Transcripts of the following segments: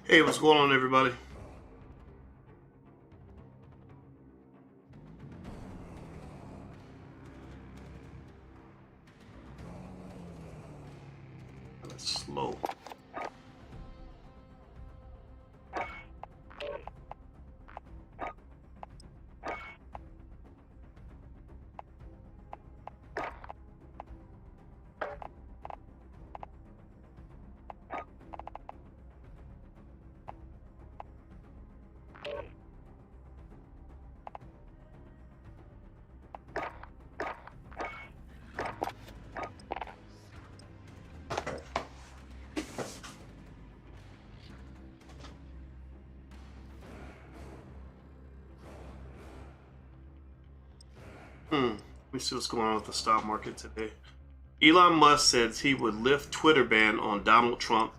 Hey, what's going on, everybody? That's slow. Let me see what's going on with the stock market today. Elon Musk says he would lift Twitter ban on Donald Trump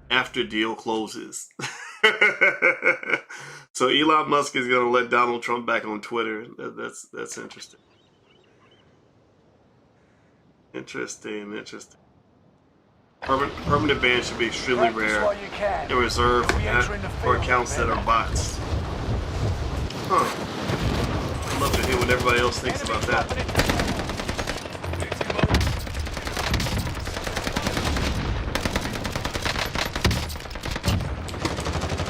after deal closes. So Elon Musk is going to let Donald Trump back on Twitter. That's interesting. Interesting. Permanent ban should be extremely rare and reserved for accounts that are bots. Huh. I'd love to hear what everybody else thinks about that.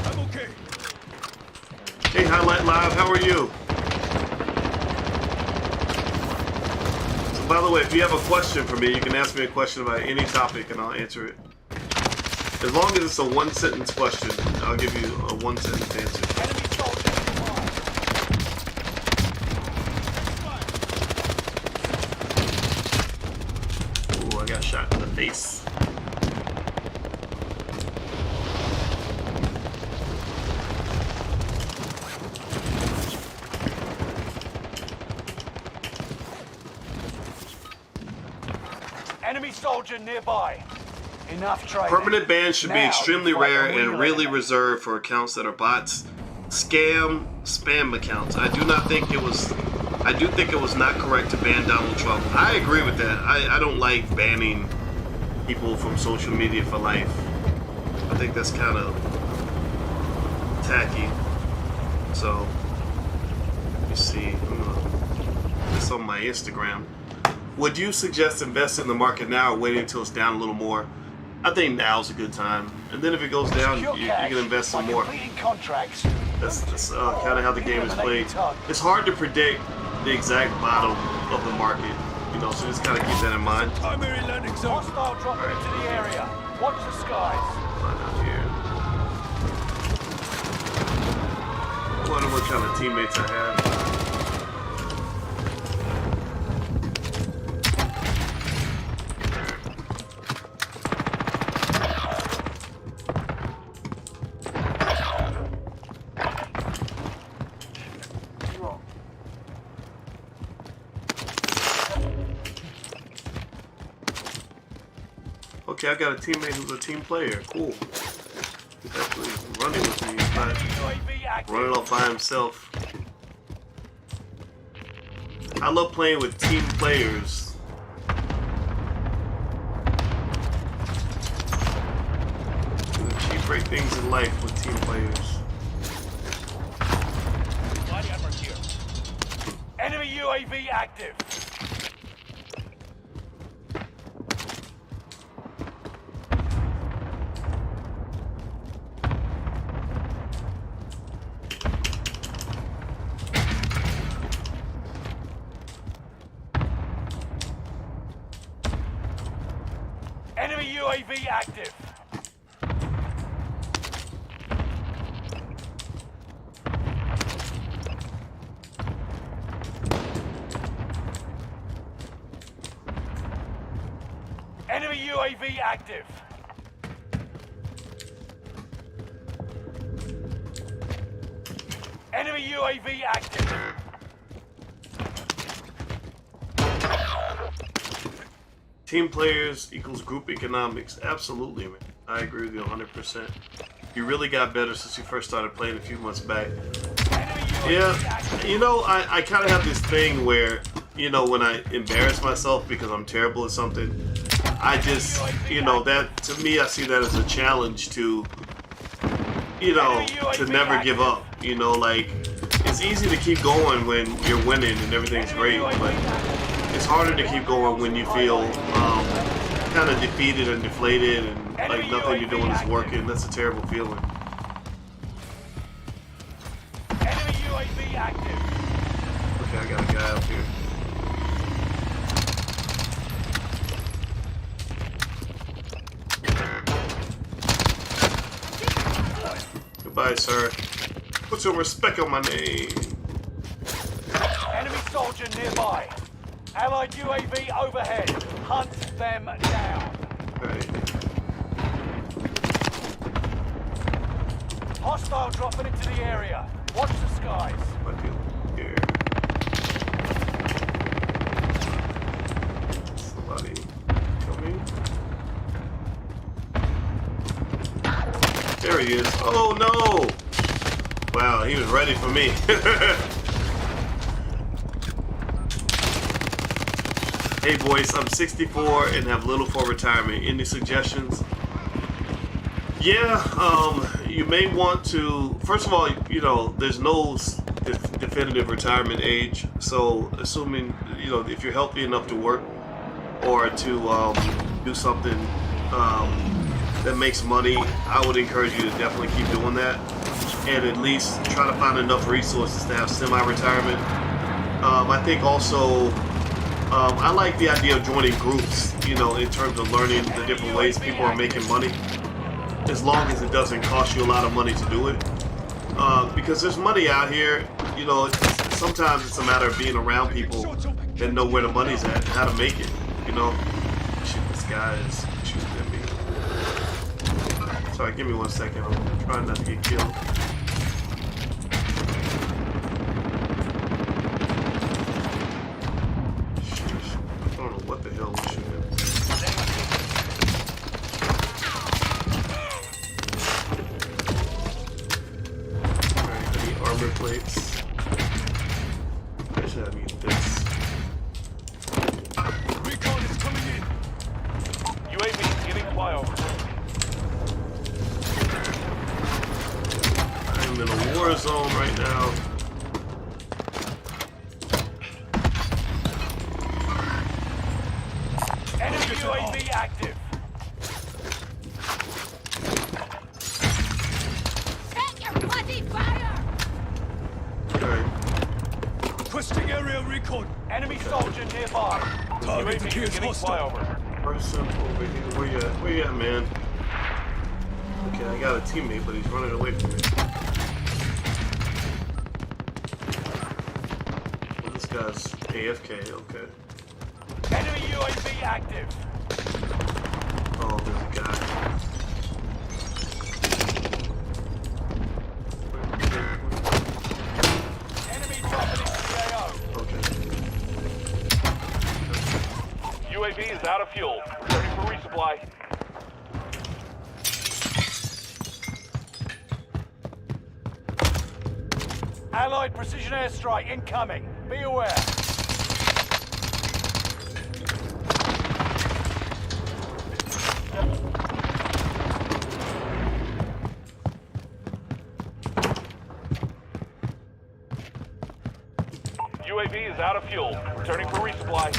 I'm okay. Hey, Highlight Live, how are you? So, by the way, if you have a question for me, you can ask me a question about any topic and I'll answer it. As long as it's a one-sentence question, I'll give you a one-sentence answer. Ooh, I got shot in the face. Enemy soldier nearby. Enough training. Permanent bans should be extremely rare and really reserved for accounts that are bots, spam accounts. I do think it was not correct to ban Donald Trump. I agree with that. I don't like banning people from social media for life. I think that's kind of tacky. So, let me see. It's on my Instagram. Would you suggest investing in the market now or waiting until it's down a little more? I think now's a good time. And then if it goes down, you can invest some more. That's kind of how the game is played. It's hard to predict the exact bottom of the market, so just kind of keep that in mind. Primary landing zone. Hostile dropping into the area. Watch the skies. Right out here. I wonder what kind of teammates I have. Okay, I got a teammate who's a team player. Cool. He's actually running with me. He's not running off by himself. I love playing with team players. You achieve great things in life with team players. Enemy UAV active. Enemy UAV active. Enemy UAV active. Enemy UAV active. Team players equals group economics. Absolutely, man. I agree with you 100%. You really got better since you first started playing a few months back. Yeah, I kind of have this thing where, when I embarrass myself because I'm terrible at something, I just, that, to me, I see that as a challenge to you know, to never give up. You know, like, it's easy to keep going when you're winning and everything's great, but it's harder to keep going when you feel kind of defeated and deflated and like nothing you're doing is working. That's a terrible feeling. Enemy UAV active. Okay, I got a guy up here. Goodbye, sir. Put some respect on my name. Enemy soldier nearby. Allied UAV overhead. Hunt them down. Alright. Hostile dropping into the area. Watch the skies. What do here? Somebody coming. There he is. Oh no! Wow, he was ready for me. Hey Boyce, I'm 64 and have little for retirement. Any suggestions? Yeah, you may want to, first of all, you know, there's no definitive retirement age. So assuming, you know, if you're healthy enough to work or to do something that makes money, I would encourage you to definitely keep doing that. And at least try to find enough resources to have semi-retirement. I think also, I like the idea of joining groups, you know, in terms of learning the different ways people are making money, as long as it doesn't cost you a lot of money to do it. Because there's money out here, you know, sometimes it's a matter of being around people that know where the money's at and how to make it, you know. Shit, this guy is shooting at me. Sorry, give me 1 second. I'm trying not to get killed. What the hell we should have? Alright, I need armor plates. I should have used this. Recon is coming in. UAV is getting flyover. I'm in a war zone right now. Enemy UAV active. Set your bloody fire! Alright. Requesting area recon. Enemy soldier nearby. Target UAV appears getting hostile. flyover. Person over here. Where you at? Where you at, man? Okay, I got a teammate, but he's running away from me. Well, this guy's AFK, okay. Enemy UAV active. Oh, there's a guy. Enemy dropping into the AO. Okay. UAV is out of fuel. Ready for resupply. Allied precision airstrike incoming. Be aware. UAV is out of fuel. Returning for resupply.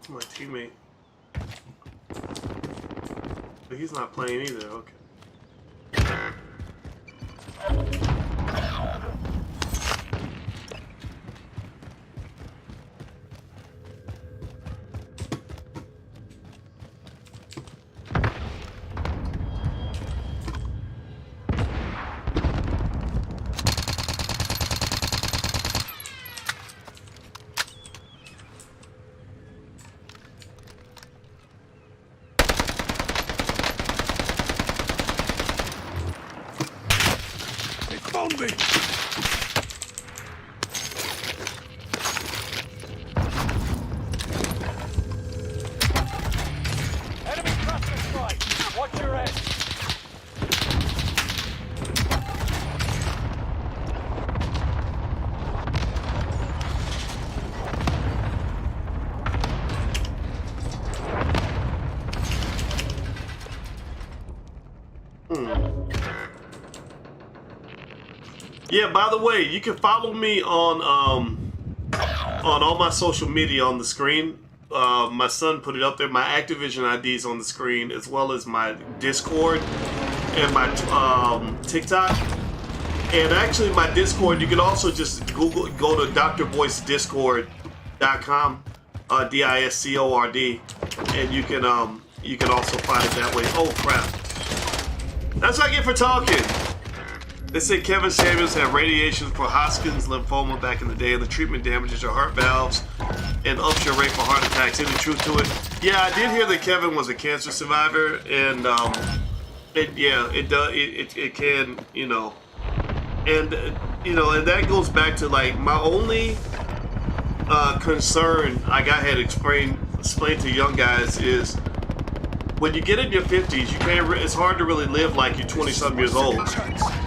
My teammate. But he's not playing either, okay. Found me! Enemy cluster strike. Watch your head. Yeah, by the way, you can follow me on all my social media on the screen. My son put it up there. My Activision ID is on the screen, as well as my Discord and my TikTok. And actually, my Discord, you can also just go to drboycediscord.com, DISCORD, and you can also find it that way. Oh crap! That's what I get for talking. They say Kevin Samuels had radiation for Hodgkin's lymphoma back in the day, and the treatment damages your heart valves and ups your rate for heart attacks. Any truth to it? Yeah, I did hear that Kevin was a cancer survivor, and it does. It can, and and that goes back to like my only concern I had explained to young guys is when you get in your 50s, you can't. It's hard to really live like you're 20-something years old.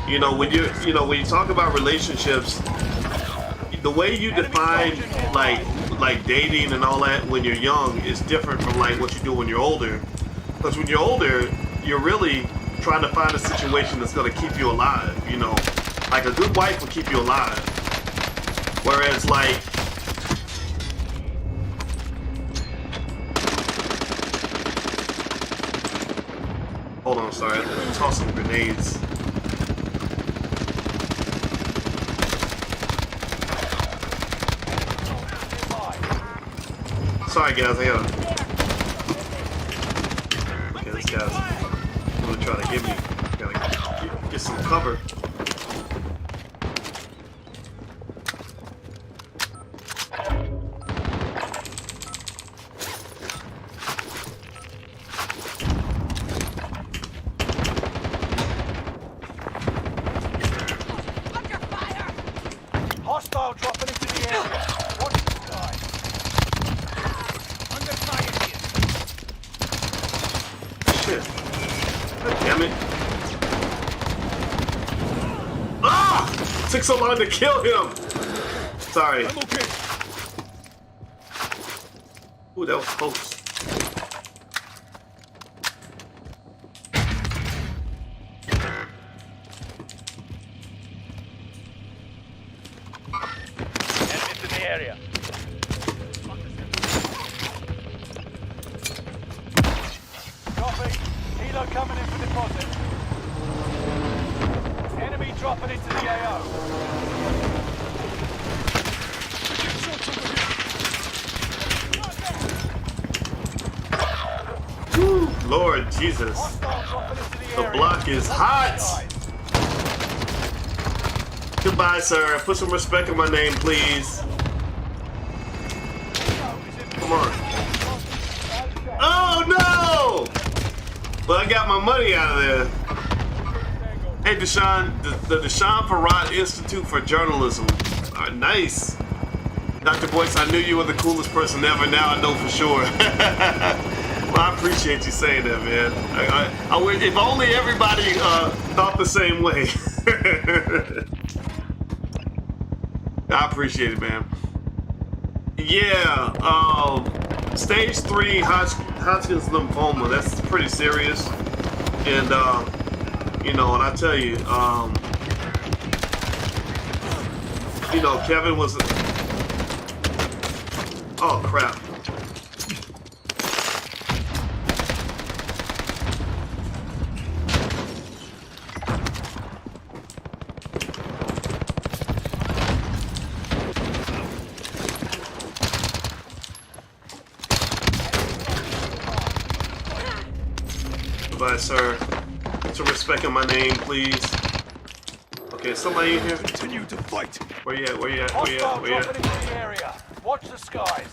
When you talk about relationships, the way you define like dating and all that when you're young is different from like what you do when you're older. Because when you're older, you're really trying to find a situation that's going to keep you alive. Like a good wife will keep you alive. Whereas like hold on, sorry, I tossed some grenades. Sorry guys, I gotta... Okay, this guy's gonna try to get me. Gotta get some cover. Under fire! Hostile dropping into the area. Watch the sky. Under fire here! Shit. God damn it. Ah! Took so long to kill him! Sorry. I'm okay. Ooh, that was close. Enemies in the area. Copy. Helo coming in for deposit. Enemy dropping into the AO. Woo, Lord Jesus. Hostile dropping into the The area. block is hot. Goodbye, sir. Put some respect on my name, please. Come on. Oh, no! But I got my money out of there. Hey, Deshaun, the Deshaun Farad Institute for Journalism. Nice. Dr. Boyce, I knew you were the coolest person ever. Now I know for sure. Well, I appreciate you saying that, man. I wish, if only everybody thought the same way. I appreciate it, man. Yeah, stage 3 Hodgkin's lymphoma. That's pretty serious, and and I tell you, Kevin was. Oh crap. Goodbye, sir. Put some respect on my name, please. Okay, somebody in here? Continue to fight. Where you at? Where you at? Where you Hostile at? Where you dropping at? into the area. Watch the skies.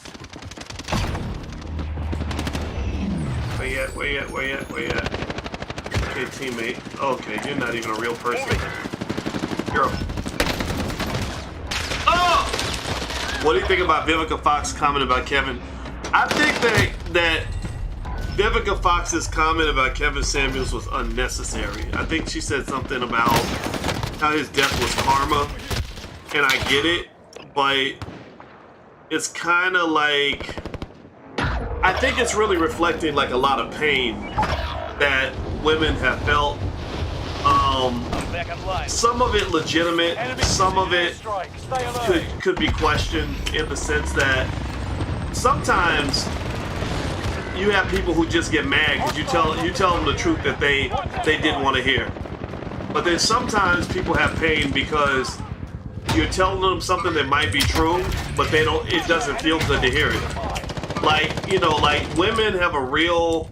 Where you at? Where you at? Where you at? Where you at? Okay, teammate. Okay, you're not even a real person. You're a... Oh! What do you think about Vivica Fox comment about Kevin? I think that Vivica Fox's comment about Kevin Samuels was unnecessary. I think she said something about how his death was karma, and I get it, but it's kind of like, I think it's really reflecting like a lot of pain that women have felt Back in line. some of it legitimate, Enemy some of it strike. Stay alert. could be questioned in the sense that sometimes you have people who just get mad because you tell them the truth that they didn't want to hear. But then sometimes people have pain because you're telling them something that might be true, but it doesn't feel good to hear it. Like, like women have a real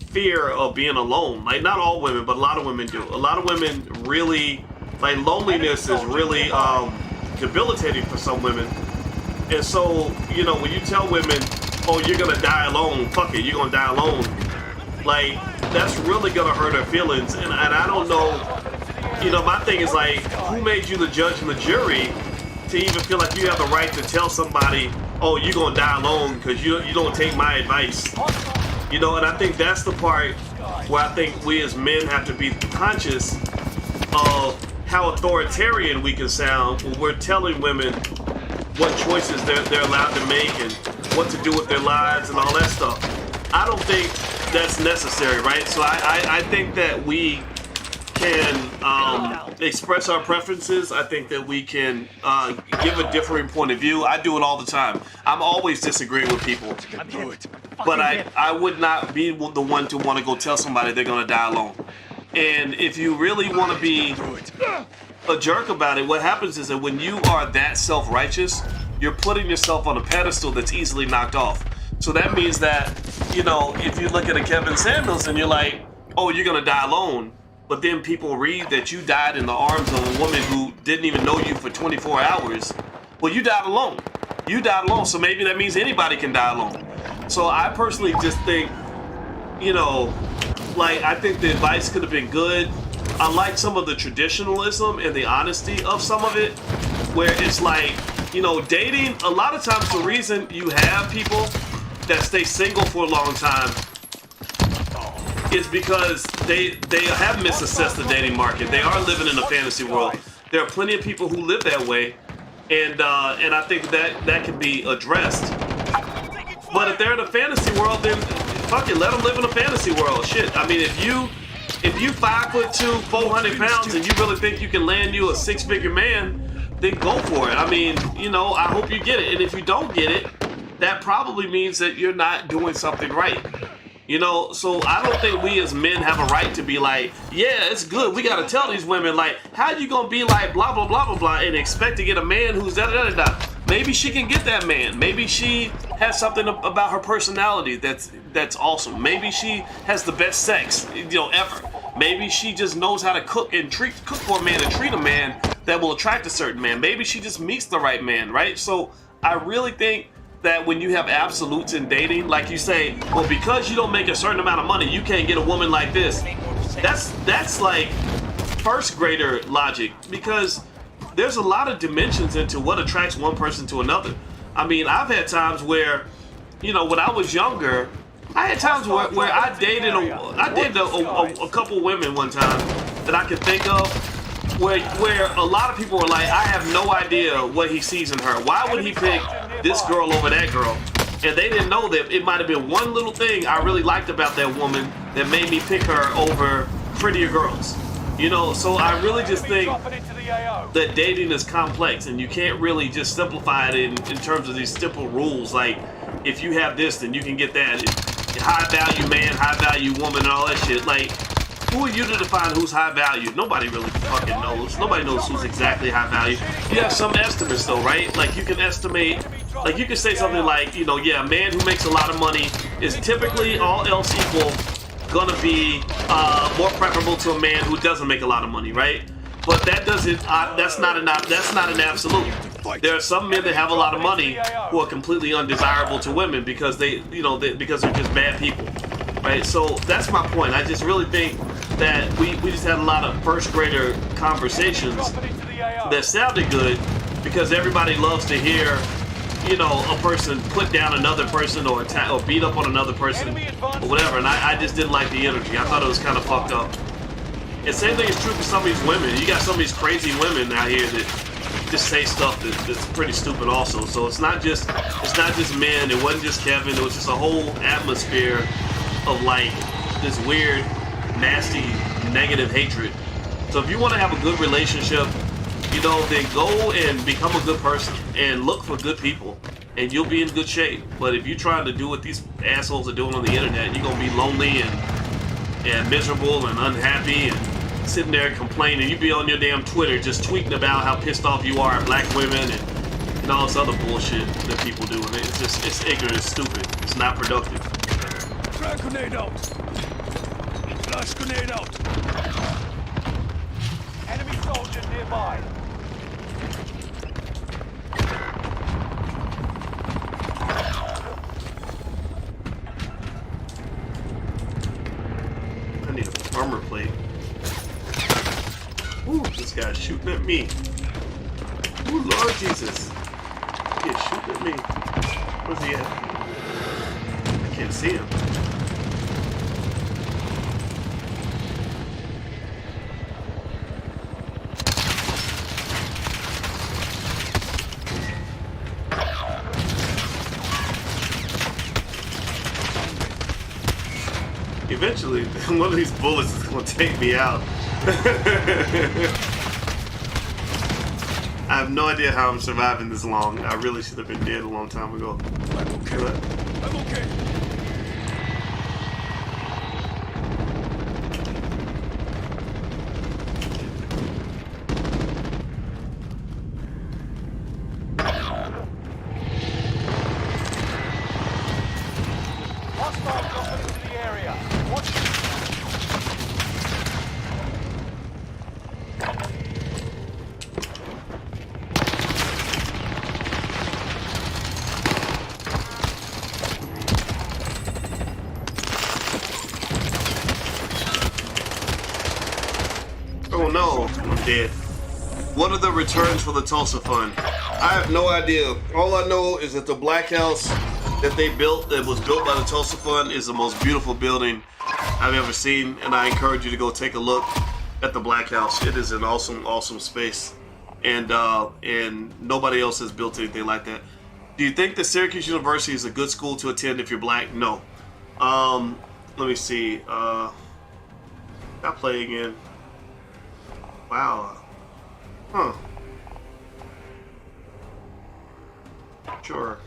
fear of being alone. Like, not all women, but a lot of women do. A lot of women really, like, loneliness is really debilitating for some women. And so, when you tell women, oh, you're gonna die alone, fuck it, you're gonna die alone, like, that's really gonna hurt her feelings. And I don't know, my thing is, like, who made you the judge and the jury to even feel like you have the right to tell somebody, oh, you're gonna die alone because you don't take my advice? And I think that's the part where I think we as men have to be conscious of how authoritarian we can sound when we're telling women what choices they're allowed to make and what to do with their lives and all that stuff. I don't think that's necessary, right? So I think that we can express our preferences. I think that we can give a differing point of view. I do it all the time. I'm always disagreeing with people. But I would not be the one to want to go tell somebody they're going to die alone. And if you really want to be a jerk about it, what happens is that when you are that self-righteous, you're putting yourself on a pedestal that's easily knocked off. So that means that, if you look at a Kevin Samuels and you're like, oh, you're going to die alone, but then people read that you died in the arms of a woman who didn't even know you for 24 hours, well, you died alone. You died alone, so maybe that means anybody can die alone. So I personally just think, I think the advice could have been good. I like some of the traditionalism and the honesty of some of it, where it's like, dating, a lot of times the reason you have people that stay single for a long time is because they have misassessed the dating market. They are living in a fantasy world. There are plenty of people who live that way, and I think that can be addressed. But if they're in a fantasy world, then fuck it, let them live in a fantasy world. Shit, I mean, if you 5'2", 400 pounds, and you really think you can land you a 6-figure man, then go for it. I mean, I hope you get it. And if you don't get it, that probably means that you're not doing something right. So I don't think we as men have a right to be like, yeah, it's good. We got to tell these women, like, how you going to be like blah, blah, blah, blah, blah, and expect to get a man who's da-da-da-da-da. Maybe she can get that man. Maybe she has something about her personality that's awesome. Maybe she has the best sex, ever. Maybe she just knows how to cook for a man and treat a man that will attract a certain man. Maybe she just meets the right man, right? So I really think that when you have absolutes in dating, like you say, well, because you don't make a certain amount of money, you can't get a woman like this. That's like first grader logic, because there's a lot of dimensions into what attracts one person to another. I mean, I've had times where, when I was younger, I had times where I dated a couple women one time that I could think of, where a lot of people were like, I have no idea what he sees in her. Why would he pick this girl over that girl? And they didn't know that it might have been one little thing I really liked about that woman that made me pick her over prettier girls. So I really just think that dating is complex, and you can't really just simplify it in terms of these simple rules. Like, if you have this, then you can get that. High value man, high value woman, and all that shit. Like, who are you to define who's high value? Nobody really fucking knows. Nobody knows who's exactly high value. You have some estimates though, right? Like, you can estimate, like, you can say something like, a man who makes a lot of money is typically, all else equal, gonna be more preferable to a man who doesn't make a lot of money, right? But that doesn't. That's not an absolute. There are some men that have a lot of money who are completely undesirable to women because because they're just bad people, right? So that's my point. I just really think that we just had a lot of first grader conversations that sounded good because everybody loves to hear, a person put down another person or beat up on another person or whatever. And I just didn't like the energy. I thought it was kind of fucked up. And same thing is true for some of these women. You got some of these crazy women out here that just say stuff that's pretty stupid also. So it's not just men. It wasn't just Kevin. It was just a whole atmosphere of like this weird, nasty, negative hatred So if you want to have a good relationship, you know, then go and become a good person and look for good people, and you'll be in good shape. But if you're trying to do what these assholes are doing on the internet, you're gonna be lonely and miserable and unhappy and sitting there complaining. You be on your damn Twitter just tweeting about how pissed off you are at black women and all this other bullshit that people do. And it's ignorant, it's stupid, it's not productive. Frag grenade out. Flash grenade out. Enemy soldiers nearby. I need a armor plate. Ooh, this guy's shooting at me. Ooh, Lord Jesus. He's shooting at me. Where's he at? I can't see him. Eventually, one of these bullets is going to take me out. I have no idea how I'm surviving this long. I really should have been dead a long time ago. I'm okay. I'm okay. Hostile dropping into the area. Watch. Oh no, I'm dead. What are the returns for the Tulsa Fund? I have no idea. All I know is that the Black House that they built, that was built by the Tulsa Fund, is the most beautiful building I've ever seen, and I encourage you to go take a look at the Black House. It is an awesome, awesome space, and nobody else has built anything like that. Do you think that Syracuse University is a good school to attend if you're black? No. Let me see. I play again. Wow. Huh. Sure.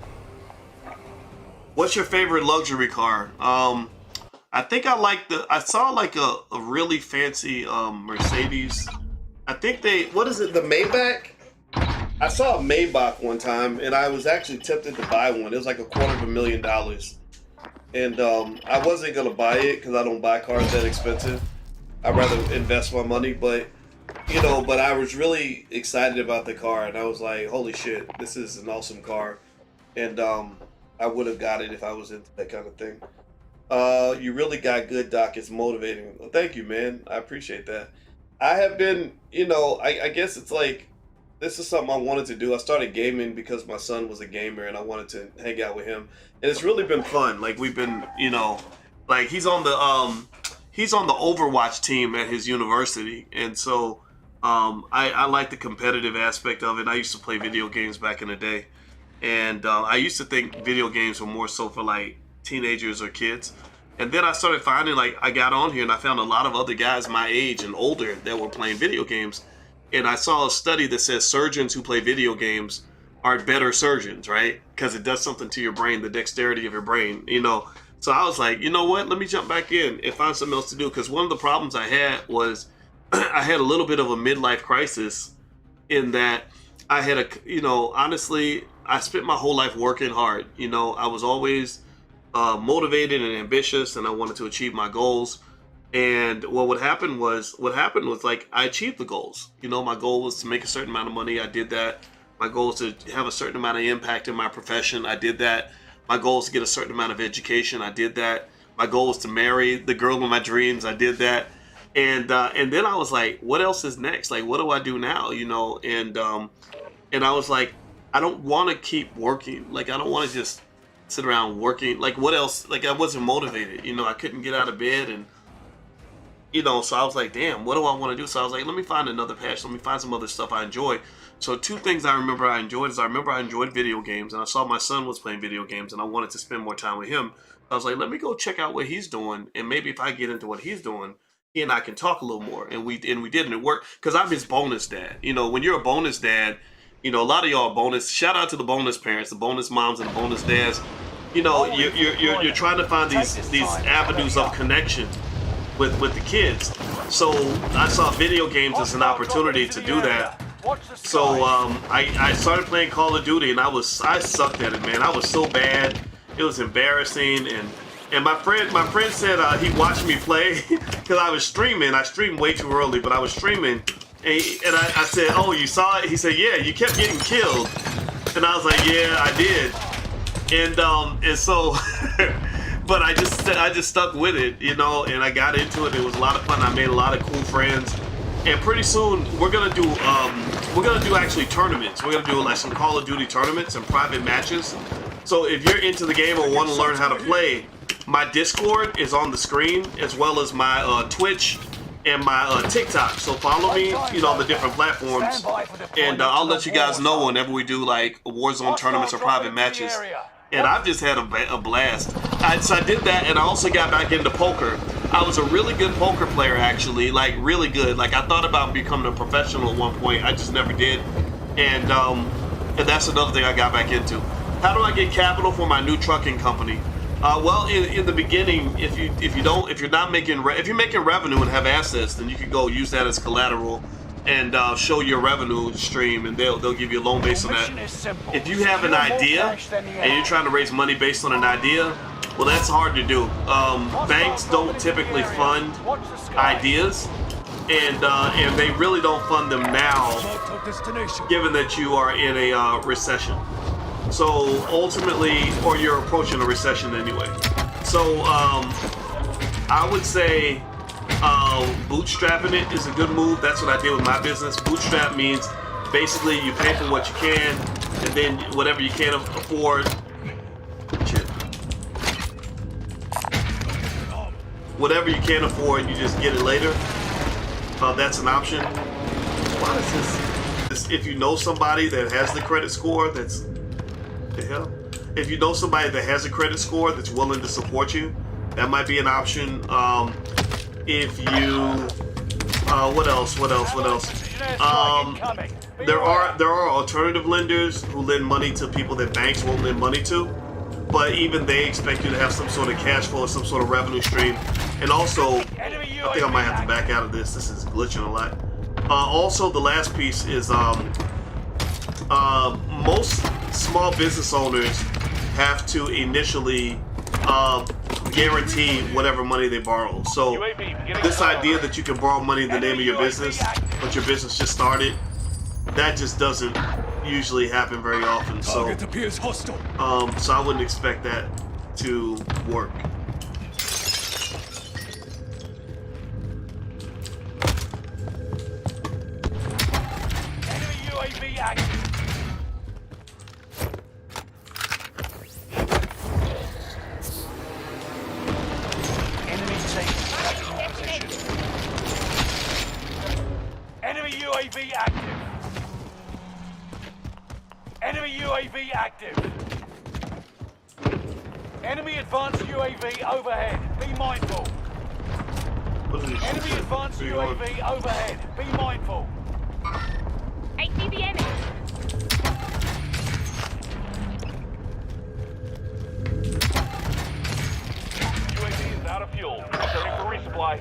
What's your favorite luxury car? I think I saw like a really fancy Mercedes. I think what is it, the Maybach? I saw a Maybach one time and I was actually tempted to buy one. It was like $250,000. And I wasn't gonna buy it because I don't buy cars that expensive. I'd rather invest my money, but but I was really excited about the car and I was like, holy shit, this is an awesome car. And I would have got it if I was into that kind of thing. You really got good, Doc. It's motivating. Well, thank you, man. I appreciate that. I have been, I guess it's like, this is something I wanted to do. I started gaming because my son was a gamer and I wanted to hang out with him. And it's really been fun. Like we've been, like he's on the Overwatch team at his university. And so I like the competitive aspect of it. I used to play video games back in the day. And I used to think video games were more so for like teenagers or kids. And then I started finding, like, I got on here and I found a lot of other guys my age and older that were playing video games. And I saw a study that says surgeons who play video games are better surgeons, right? Because it does something to your brain, the dexterity of your brain, So I was like, you know what? Let me jump back in and find something else to do. Because one of the problems I had was I had a little bit of a midlife crisis in that I had honestly, I spent my whole life working hard. I was always motivated and ambitious, and I wanted to achieve my goals. And what happened was like I achieved the goals. My goal was to make a certain amount of money. I did that. My goal was to have a certain amount of impact in my profession. I did that. My goal was to get a certain amount of education. I did that. My goal was to marry the girl of my dreams. I did that. And then I was like, what else is next? Like, what do I do now? And I was like, I don't want to keep working. Like, I don't want to just sit around working. Like, what else? Like, I wasn't motivated. I couldn't get out of bed. And, so I was like, damn, what do I want to do? So I was like, let me find another passion. Let me find some other stuff I enjoy. So two things I remember I enjoyed is I enjoyed video games. And I saw my son was playing video games. And I wanted to spend more time with him. I was like, let me go check out what he's doing. And maybe if I get into what he's doing, he and I can talk a little more, and we did, and it worked because I'm his bonus dad. You know, when you're a bonus dad, you know, a lot of y'all are bonus. Shout out to the bonus parents, the bonus moms, and the bonus dads. You know, you're trying to find these avenues of connection with the kids. So I saw video games as an opportunity to do that. So I started playing Call of Duty, and I sucked at it, man. I was so bad. It was embarrassing, and my friend said he watched me play because I was streaming. I streamed way too early, but I was streaming, and I said, "Oh, you saw it?" He said, "Yeah, you kept getting killed," and I was like, "Yeah, I did," and so. But I just stuck with it, you know, and I got into it. It was a lot of fun. I made a lot of cool friends, and pretty soon we're gonna do actually tournaments. We're gonna do like some Call of Duty tournaments and private matches. So if you're into the game or want to learn how to play, my Discord is on the screen, as well as my Twitch and my TikTok. So follow me, you know, on the different platforms, and I'll let you guys know whenever we do like Warzone tournaments or private matches. And I've just had a blast. So I did that, and I also got back into poker. I was a really good poker player, actually, like really good. Like I thought about becoming a professional at one point. I just never did. And that's another thing I got back into. How do I get capital for my new trucking company? Well, in the beginning, if you're making revenue and have assets, then you can go use that as collateral and show your revenue stream, and they'll give you a loan based on that. If you have an idea and you're trying to raise money based on an idea, well, that's hard to do. Banks don't typically fund ideas, and they really don't fund them now, given that you are in a recession. So ultimately, or you're approaching a recession anyway. So I would say bootstrapping it is a good move. That's what I did with my business. Bootstrap means basically you pay for what you can, and then whatever you can't afford, whatever you can't afford, you just get it later. That's an option. Why is this? If you know somebody that has the credit score, that's the hell. If you know somebody that has a credit score that's willing to support you, that might be an option. If you, what else? There are alternative lenders who lend money to people that banks won't lend money to, but even they expect you to have some sort of cash flow or some sort of revenue stream. And also, I think I might have to back out of this. This is glitching a lot. Also, the last piece is most small business owners have to initially guarantee whatever money they borrow. So this idea that you can borrow money in the name of your business, but your business just started, that just doesn't usually happen very often. So I wouldn't expect that to work. Enemy UAV active. UAV active. Enemy UAV active. Enemy advanced UAV overhead. Be mindful. Enemy advanced UAV overhead. Be mindful. I see the enemy. UAV is out of fuel. Returning for resupply.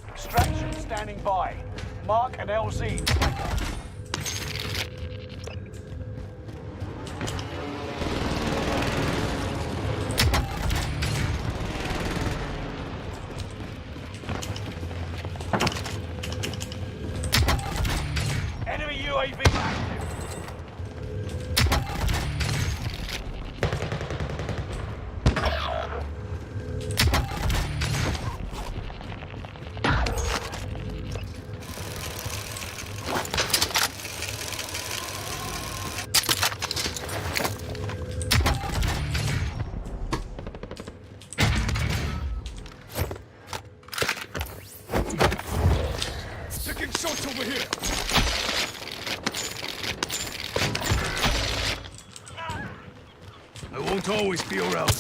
Extraction standing by. Mark an LZ. Enemy UAV active. Shots over here. I won't always be around.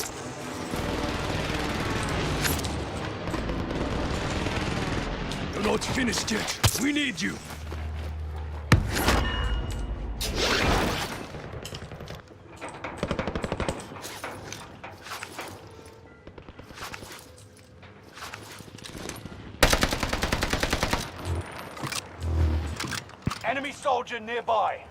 You're not finished yet. We need you. Enemy soldier nearby.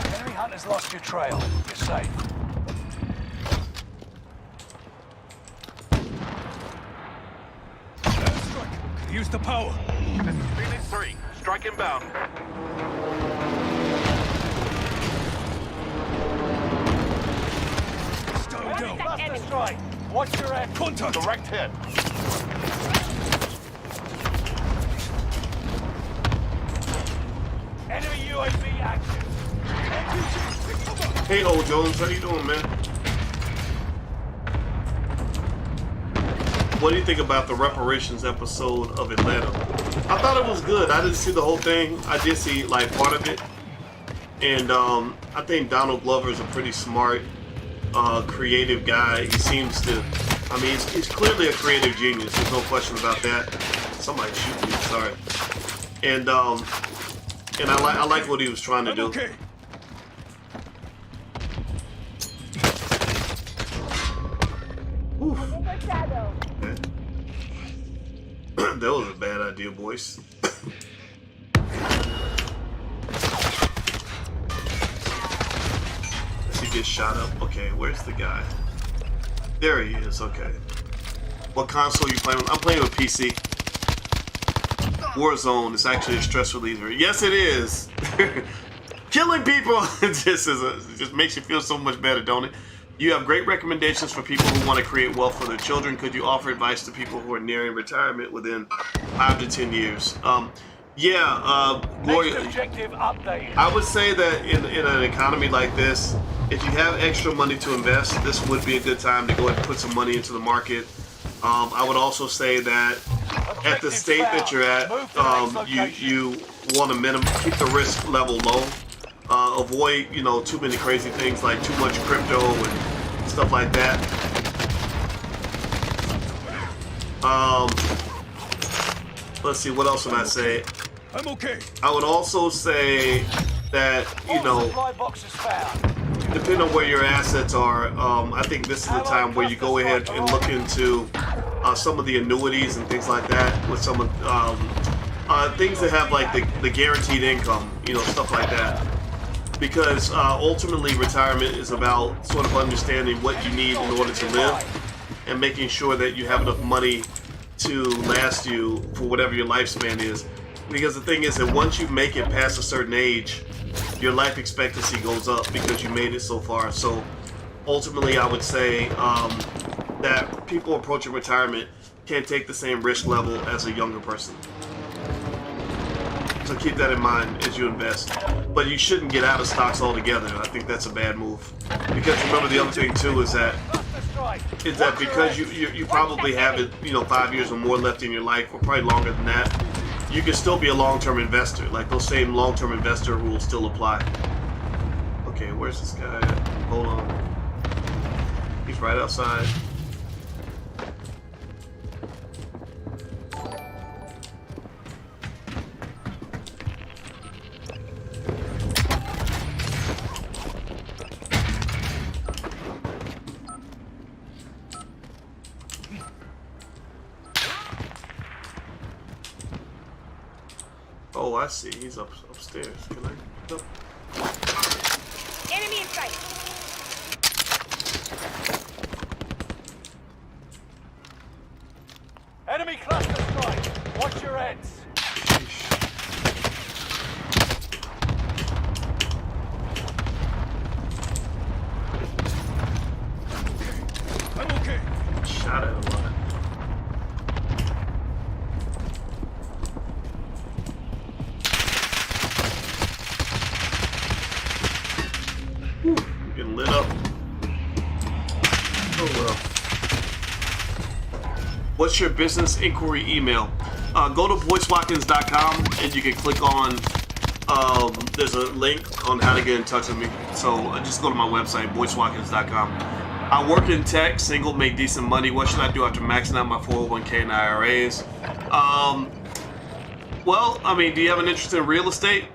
Enemy hunters lost your trail. You're safe. Airstrike. Use the power. Phoenix 3, strike inbound. Stand down. Cluster strike. Watch your head. Contact. Direct hit. Enemy UAV active. Hey, old Jones, how you doing, man? What do you think about the reparations episode of Atlanta? I thought it was good. I didn't see the whole thing. I did see like part of it, and I think Donald Glover is a pretty smart, creative guy. He seems to. I mean, he's clearly a creative genius. There's no question about that. Somebody shoot me. Sorry. And I like what he was trying to I'm do. okay. Oof. Okay. That was a bad idea, Boyce. He gets shot up. Okay, where's the guy? There he is. Okay. What console are you playing with? I'm playing with PC. Warzone is actually a stress reliever. Yes, it is. Killing people just makes you feel so much better, don't it? You have great recommendations for people who want to create wealth for their children. Could you offer advice to people who are nearing retirement within 5 to 10 years? Gloria, Next objective updated. I would say that in an economy like this, if you have extra money to invest, this would be a good time to go ahead and put some money into the market. I would also say that at the state that you're at, you want to keep the risk level low. Avoid, too many crazy things like too much crypto and stuff like that. Let's see, what else would I say? I'm okay. I would also say that, Supply box is found. depending on where your assets are, I think this is the time where you go ahead and look into some of the annuities and things like that with some of things that have like the guaranteed income, stuff like that. Because ultimately retirement is about sort of understanding what you need in order to live and making sure that you have enough money to last you for whatever your lifespan is. Because the thing is that once you make it past a certain age, your life expectancy goes up because you made it so far. So ultimately I would say that people approaching retirement can't take the same risk level as a younger person. So keep that in mind as you invest. But you shouldn't get out of stocks altogether. I think that's a bad move. Because remember, the other thing too is that because you probably have it, 5 years or more left in your life, or probably longer than that, you can still be a long-term investor. Like those same long-term investor rules still apply. Okay, where's this guy at? Hold on. He's right outside. Oh, I see. He's upstairs. Can I go? Enemy in sight. Enemy cluster strike. Watch your heads. I'm okay. Shot at a lot. Whew, getting lit up. Oh well. What's your business inquiry email? Go to boycewatkins.com and you can click on there's a link on how to get in touch with me. So just go to my website, boycewatkins.com. I work in tech, single, make decent money. What should I do after maxing out my 401k and IRAs? Well, I mean, do you have an interest in real estate?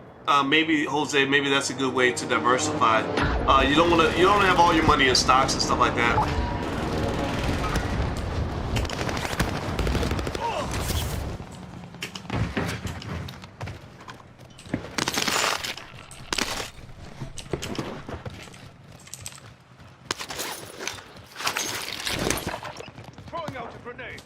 Maybe, Jose, maybe that's a good way to diversify. You don't want to have all your money in stocks and stuff like that. Throwing out a grenade.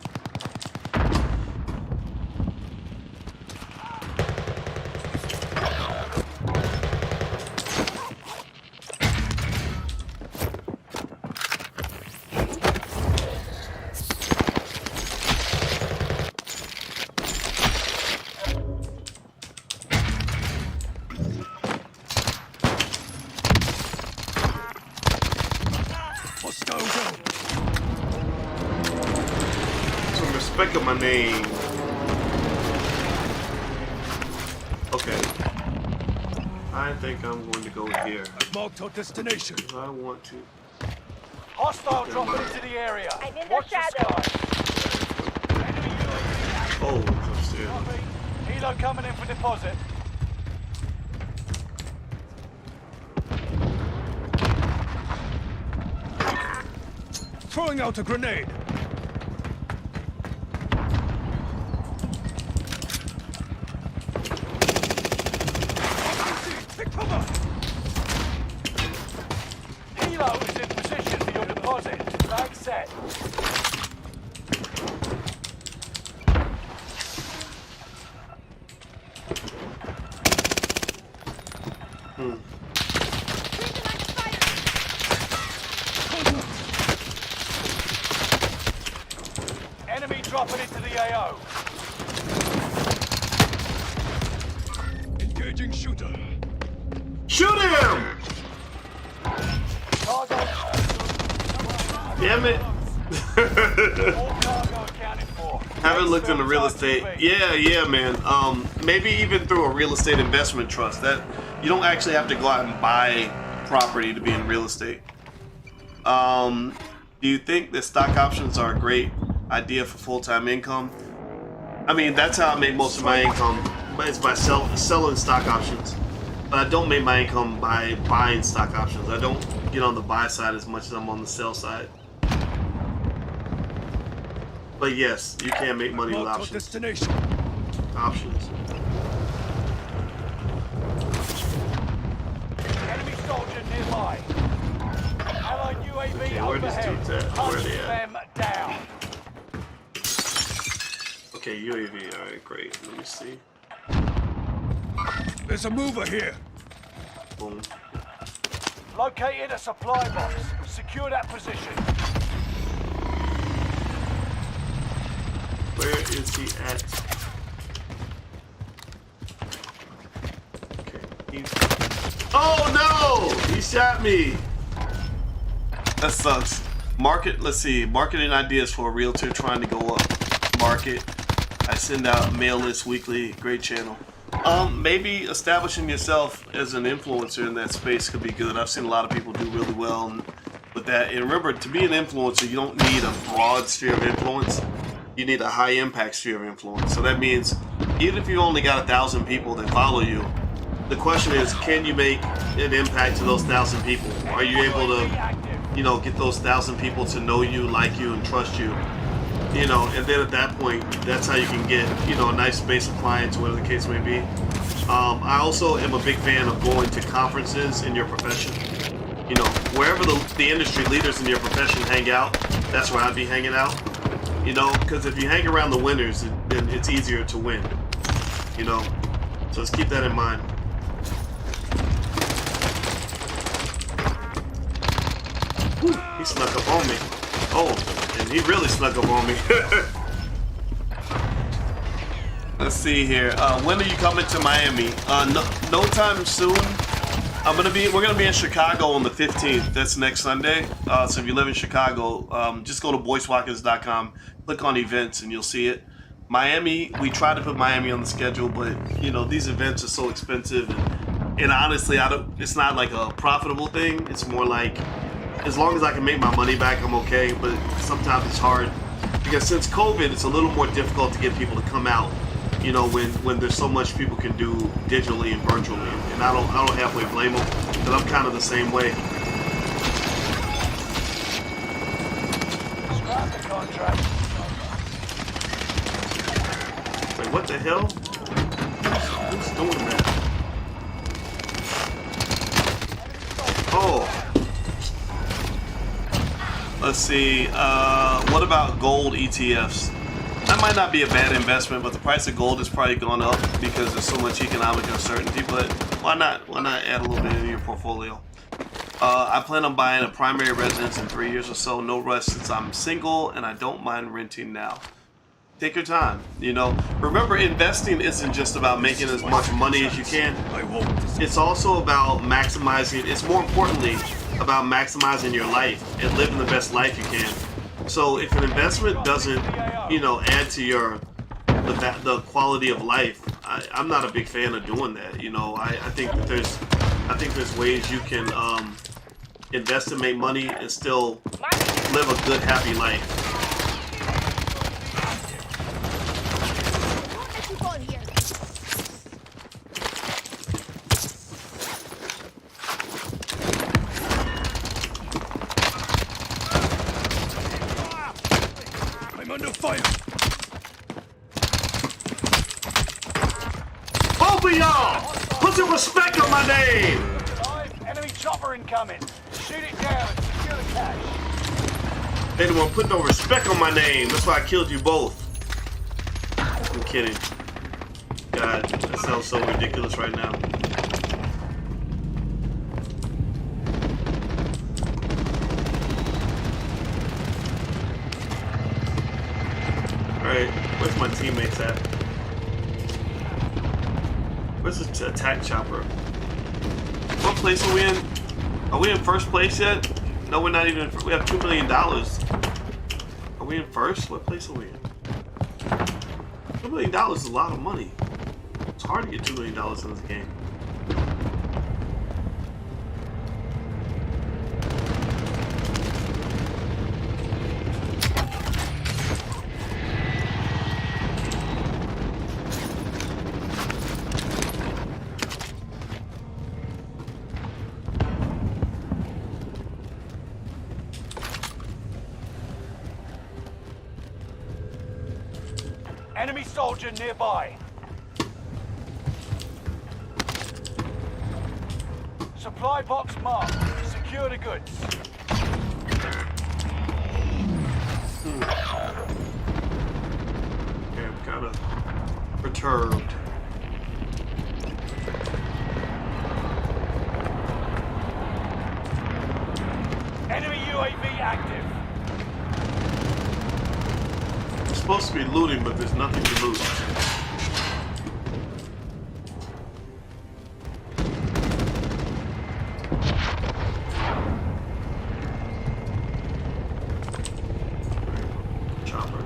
Hostile down. Some respect of my name. Okay. I think I'm going to go here. I've marked our destination. I want to. Hostile dropping into the area. I'm in the Watch the shadow. sky. Enemy UAV Oh, it's upstairs. copy. Helo coming in for deposit. Throwing out a grenade. Take cover. Helo is in position for your deposit. Flag set. Enemy dropping into the AO. Engaging shooter. Shoot him! Cargo. Damn it. All cargo accounted for. Haven't looked into real Next estate. film's Yeah, man. Maybe even through a real estate investment trust. That you don't actually have to go out and buy property to be in real estate. Do you think that stock options are a great idea for full-time income? I mean, that's how I make most of my income. But it's by selling stock options. But I don't make my income by buying stock options. I don't get on the buy side as much as I'm on the sell side. But yes, you can make money with Marked our options. destination. Options. Enemy soldier nearby. Allied UAV Okay, where these overhead. dudes at? Where Hunt they at? them down. Okay, UAV. Alright, great. Let me see. There's a mover here. Boom. Located a supply box. Secure that position. Where is he at? Okay. Oh no! He shot me! That sucks. Let's see. Marketing ideas for a realtor trying to go up market. I send out mail lists weekly. Great channel. Maybe establishing yourself as an influencer in that space could be good. I've seen a lot of people do really well with that. And remember, to be an influencer, you don't need a broad sphere of influence. You need a high impact sphere of influence. So that means even if you only got 1,000 people that follow you, the question is, can you make an impact to those 1,000 people? Are you able to, get those 1,000 people to know you, like you, and trust you? And then at that point, that's how you can get, a nice base of clients, whatever the case may be. I also am a big fan of going to conferences in your profession. Wherever the industry leaders in your profession hang out, that's where I'd be hanging out. Because if you hang around the winners, then it's easier to win. So let's keep that in mind. Whew, he snuck up on me. Oh, and he really snuck up on me. Let's see here. When are you coming to Miami? No time soon. We're gonna be in Chicago on the 15th. That's next Sunday. So if you live in Chicago, just go to boycewatkins.com, click on events, and you'll see it. Miami, we tried to put Miami on the schedule, but you know these events are so expensive, and honestly, it's not like a profitable thing. It's more like as long as I can make my money back, I'm okay. But sometimes it's hard because since COVID, it's a little more difficult to get people to come out. You know, when there's so much people can do digitally and virtually, and I don't halfway blame them because I'm kind of the same way. Scrap the contract. Wait, what the hell? Who's doing that? Oh. Let's see. What about gold ETFs? That might not be a bad investment, but the price of gold has probably gone up because there's so much economic uncertainty. But why not? Why not add a little bit into your portfolio? I plan on buying a primary residence in 3 years or so. No rush since I'm single and I don't mind renting now. Take your time. You know, remember, investing isn't just about making as much money as you can. It's also about maximizing. It's more importantly about maximizing your life and living the best life you can. So if an investment doesn't, you know, add to your the quality of life, I'm not a big fan of doing that. You know, I think that there's ways you can invest and make money and still live a good, happy life. Under fire! Both of y'all! Put some respect on my name! Enemy chopper incoming. Shoot it down and secure the cash. They didn't put no respect on my name. That's why I killed you both. I'm kidding. God, that sounds so ridiculous right now. Alright, where's my teammates at? Where's the attack chopper? What place are we in? Are we in first place yet? No, we're not even. We have $2 million. Are we in first? What place are we in? $2 million is a lot of money. It's hard to get $2 million in this game. Enemy soldier nearby. Supply box marked. Secure the goods. Okay, I'm kind of perturbed. Enemy UAV active. It's supposed to be looting, but there's nothing to loot. Chopper.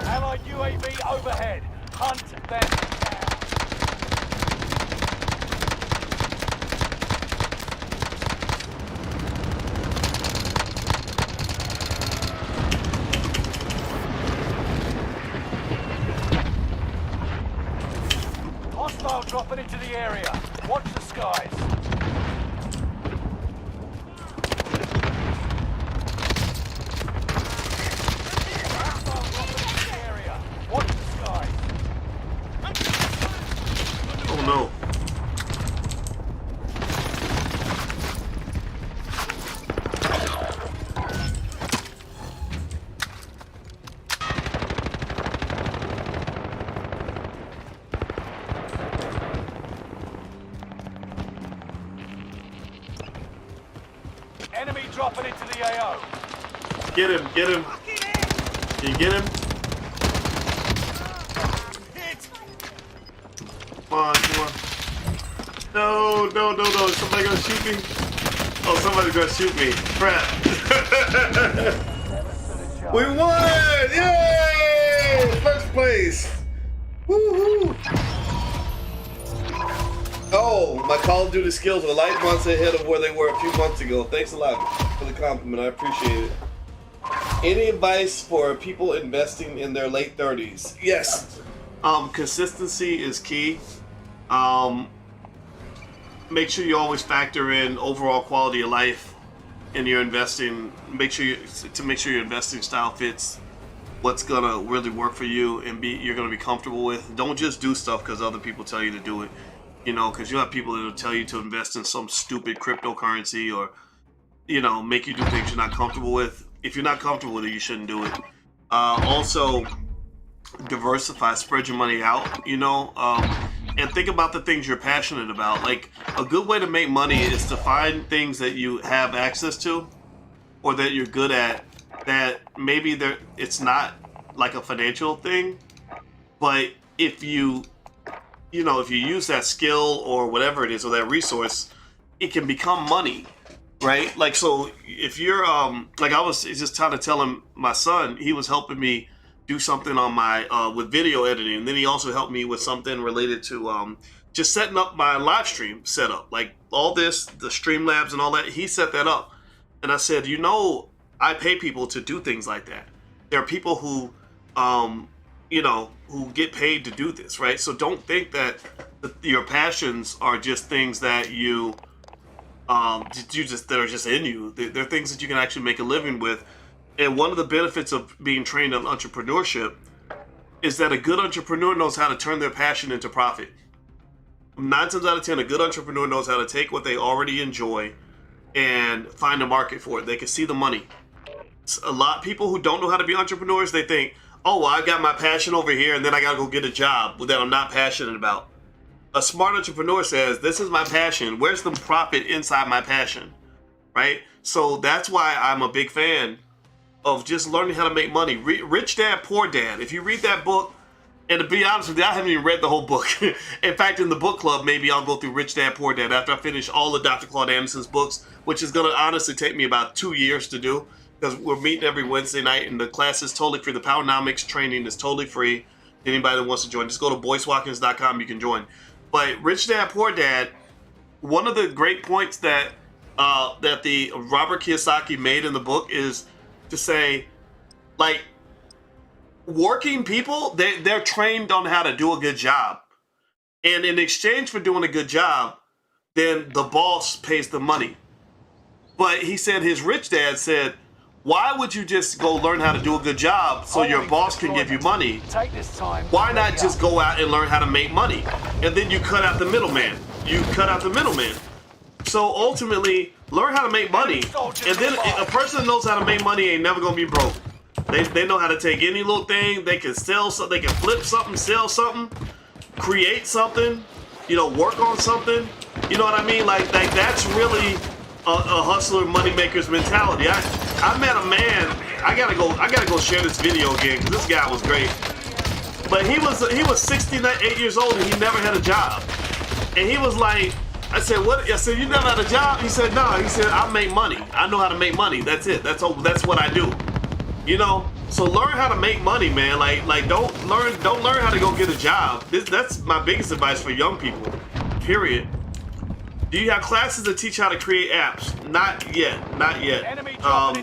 Allied UAV overhead. Hunt them down. Hostile dropping into the area. Watch the skies. Hostile dropping into the area. Watch the skies. Oh no. Enemy dropping into the AO. Get him, get him. Can you get him? Come on, come on. No, no, no, no. Is somebody gonna shoot me? Oh, somebody's gonna shoot me. Crap. We won! Yay! First place. Woohoo! Oh, my Call of Duty skills are light months ahead of where they were a few months ago. Thanks a lot for the compliment. I appreciate it. Any advice for people investing in their late 30s? Yes. Consistency is key. Make sure you always factor in overall quality of life in your investing. Make sure your investing style fits what's gonna really work for you and you're gonna be comfortable with. Don't just do stuff because other people tell you to do it. You know, because you have people that will tell you to invest in some stupid cryptocurrency or, you know, make you do things you're not comfortable with. If you're not comfortable with it, you shouldn't do it. Also, diversify, spread your money out, you know, and think about the things you're passionate about. Like, a good way to make money is to find things that you have access to or that you're good at, that maybe it's not like a financial thing, but if you use that skill or whatever it is or that resource, it can become money, right? Like, so if you're like, I was just trying to tell him, my son, he was helping me do something on my with video editing, and then he also helped me with something related to just setting up my live stream setup, like all this, the Streamlabs and all that. He set that up, and I said, you know, I pay people to do things like that. There are people who who get paid to do this, right? So don't think that your passions are just things that that are just in you. They're things that you can actually make a living with. And one of the benefits of being trained on entrepreneurship is that a good entrepreneur knows how to turn their passion into profit. 9 times out of 10, a good entrepreneur knows how to take what they already enjoy and find a market for it. They can see the money. A lot of people who don't know how to be entrepreneurs, they think, oh, well, I got my passion over here and then I got to go get a job that I'm not passionate about. A smart entrepreneur says, this is my passion. Where's the profit inside my passion, right? So that's why I'm a big fan of just learning how to make money. Rich Dad, Poor Dad. If you read that book, and to be honest with you, I haven't even read the whole book. In fact, in the book club, maybe I'll go through Rich Dad, Poor Dad after I finish all of Dr. Claude Anderson's books, which is going to honestly take me about 2 years to do, because we're meeting every Wednesday night, and the class is totally free. The Powernomics training is totally free. Anybody that wants to join, just go to BoyceWatkins.com. You can join. But Rich Dad, Poor Dad, one of the great points that the Robert Kiyosaki made in the book is to say, like, working people, they're trained on how to do a good job. And in exchange for doing a good job, then the boss pays the money. But he said, his rich dad said, why would you just go learn how to do a good job so your boss can give you money? Take this time. Why not just go out and learn how to make money? And then you cut out the middleman. So ultimately, learn how to make money. And then a person that knows how to make money ain't never gonna be broke. They know how to take any little thing. They can sell something. They can flip something, sell something, create something, work on something. You know what I mean? Like that's really a hustler, moneymaker's mentality. I met a man. I gotta go share this video again because this guy was great. But he was 68 years old and he never had a job. And he was like, I said, what? I said, you never had a job? He said, no. He said, I make money. I know how to make money. That's it. That's what I do. So learn how to make money, man. Like don't learn how to go get a job. That's my biggest advice for young people. Period. Do you have classes that teach how to create apps? Not yet.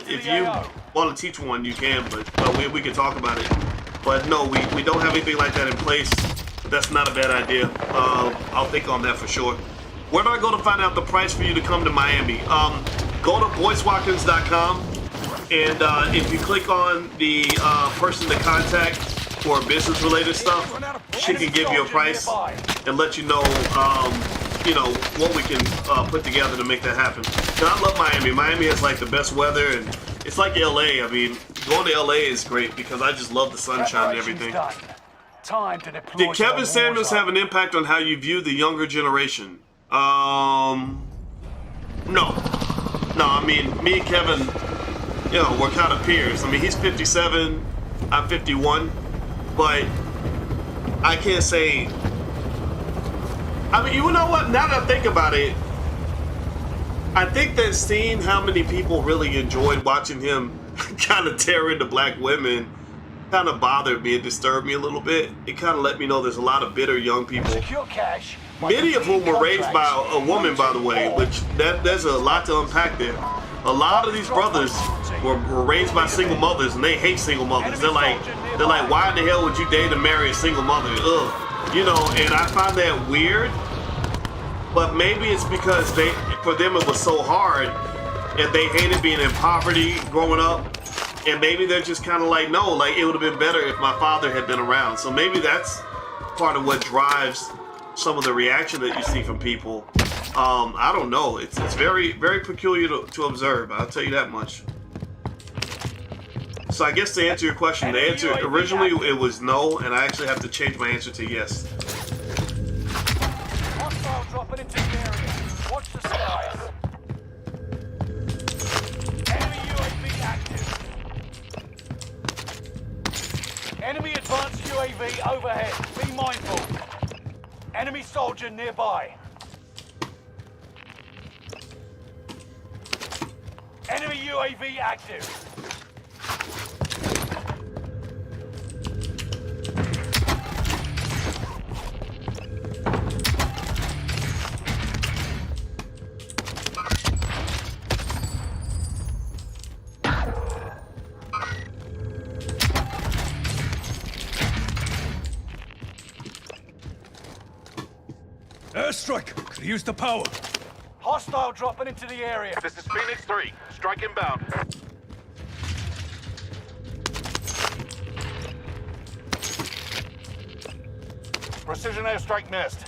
If you want to teach one, you can, but we can talk about it. But no, we don't have anything like that in place. But that's not a bad idea. I'll think on that for sure. Where do I go to find out the price for you to come to Miami? Go to BoyceWatkins.com, and if you click on the person to contact for business-related stuff, she can give you a price and let you know, what we can put together to make that happen. And I love Miami. Miami has like the best weather, and it's like LA. I mean, going to LA is great because I just love the sunshine and everything. Time to deploy. Did Kevin Samuels have an impact on how you view the younger generation? No. I mean, me and Kevin, we're kind of peers. I mean, he's 57, I'm 51, but I can't say. I mean, you know what? Now that I think about it, I think that seeing how many people really enjoyed watching him kind of tear into black women kind of bothered me and disturbed me a little bit. It kind of let me know there's a lot of bitter young people, Secure cash. many of whom were raised by a woman, by the way, which there's a lot to unpack there. A lot of these brothers were raised by single mothers, and they hate single mothers. They're like, why in the hell would you date and marry a single mother? Ugh, you know. And I find that weird. But maybe it's because for them it was so hard, and they hated being in poverty growing up. And maybe they're just kind of like, no, like it would have been better if my father had been around. So maybe that's part of what drives some of the reaction that you see from people. I don't know. It's very, very peculiar to observe. I'll tell you that much. So I guess to answer your question, the answer originally it was no, and I actually have to change my answer to yes. Hostile dropping into the area. Watch the skies. Enemy UAV active. Enemy advanced UAV overhead. Be mindful. Enemy soldier nearby. Enemy UAV active. Airstrike! Could use the power. Hostile dropping into the area. This is Phoenix 3. Strike inbound. Precision airstrike missed.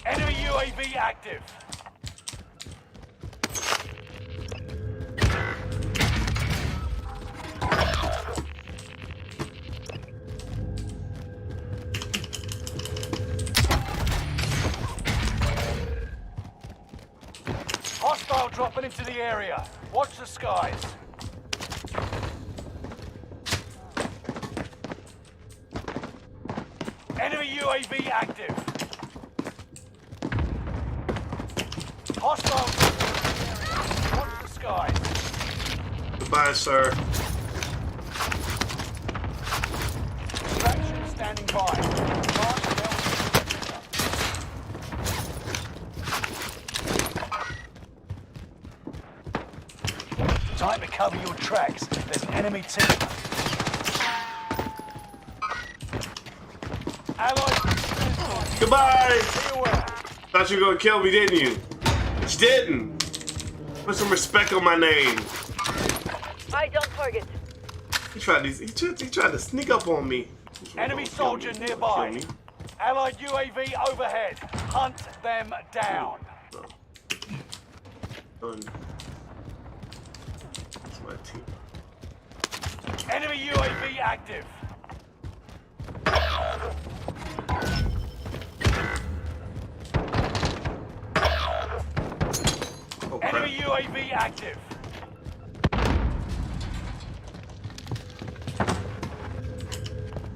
Enemy UAV active. Hostile dropping into the area. Watch the skies. Enemy UAV active. Hostile dropping into the area. Watch the skies. Goodbye, sir. Extraction standing by. Time to cover your tracks. There's an enemy team. Allied. Goodbye. Be aware. Thought you were gonna kill me, didn't you? But you didn't. Put some respect on my name. Eyes on target. He tried to sneak up on me. Enemy soldier nearby. Allied UAV overhead. Hunt them down. Done. That's my team. Enemy UAV active. Oh, Enemy UAV active.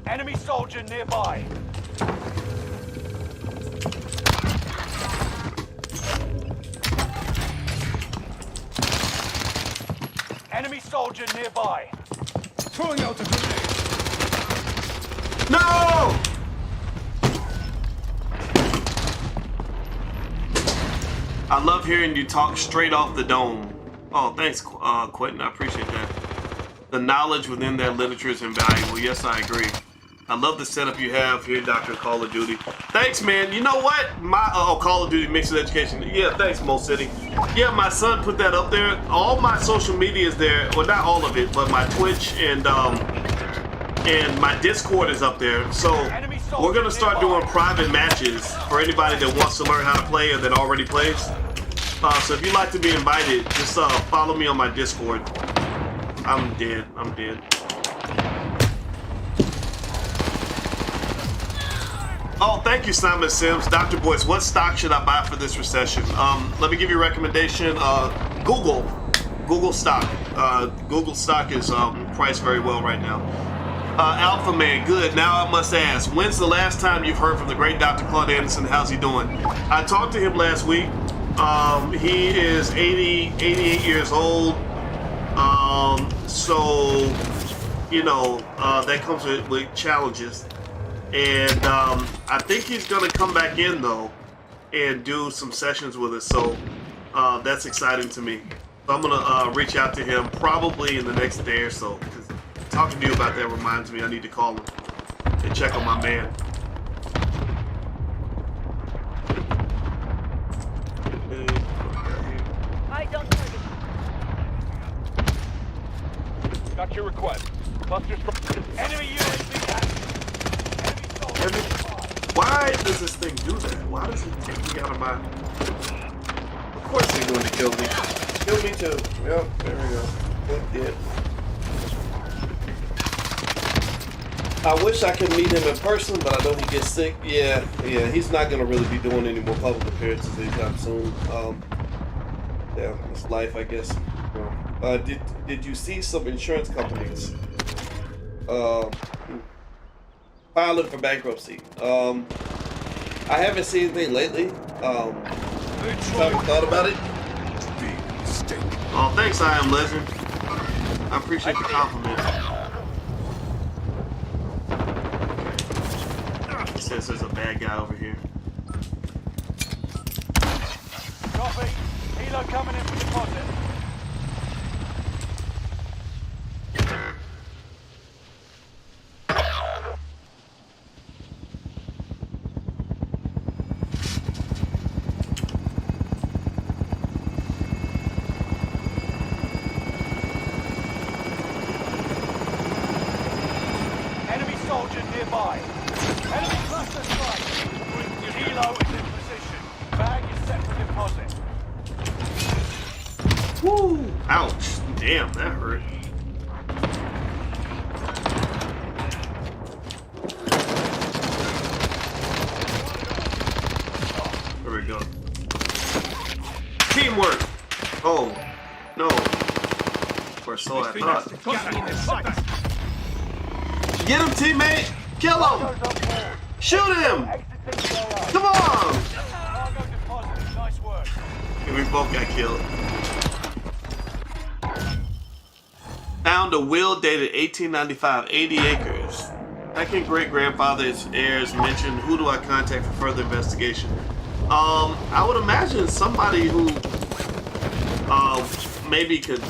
Enemy soldier nearby. Enemy soldier nearby. Throwing out a grenade. No! I love hearing you talk straight off the dome. Oh, thanks, Quentin. I appreciate that. The knowledge within that literature is invaluable. Yes, I agree. I love the setup you have here, Dr. Call of Duty. Thanks, man. You know what? My Call of Duty Mixed Education. Yeah, thanks, Mo City. Yeah, my son put that up there. All my social media is there. Well, not all of it, but my Twitch and my Discord is up there. So we're gonna start doing private matches for anybody that wants to learn how to play or that already plays. So if you'd like to be invited, just follow me on my Discord. I'm dead. I'm dead. Oh, thank you, Simon Sims. Dr. Boyce, what stock should I buy for this recession? Let me give you a recommendation. Google stock. Google stock is priced very well right now. Alpha Man, good. Now I must ask, when's the last time you've heard from the great Dr. Claude Anderson? How's he doing? I talked to him last week. He is 88 years old. So, you know, that comes with challenges. And I think he's going to come back in, though, and do some sessions with us. So that's exciting to me. So I'm going to reach out to him probably in the next day or so. Talking to you about that reminds me I need to call him and check on my man. I don't target. Got your request. Cluster strike. Enemy UAV active. Why does this thing do that? Why does it take me out of my... Of course they're going to kill me. Kill me too. Yep, there we go. Click it. I wish I could meet him in person, but I know he gets sick. Yeah, he's not gonna really be doing any more public appearances anytime soon. Yeah, it's life, I guess. Did you see some insurance companies filing for bankruptcy? I haven't seen anything lately. Haven't thought about it. Oh, thanks, I Am Legend. I appreciate the compliment. Says there's a bad guy over here. Copy. Helo coming in for deposit. Enemy soldier nearby. Enemy cluster strike. Helo is in position. Bag is set for deposit. Woo! Ouch! Damn, that hurt. There we go. Teamwork! Oh, no. Or so I thought. Get him, teammate! Kill him! Shoot him! Come on! Cargo deposit. Nice work. We both got killed. Found a will dated 1895, 80 acres. Second great-grandfather's heirs mentioned. Who do I contact for further investigation? I would imagine somebody who maybe could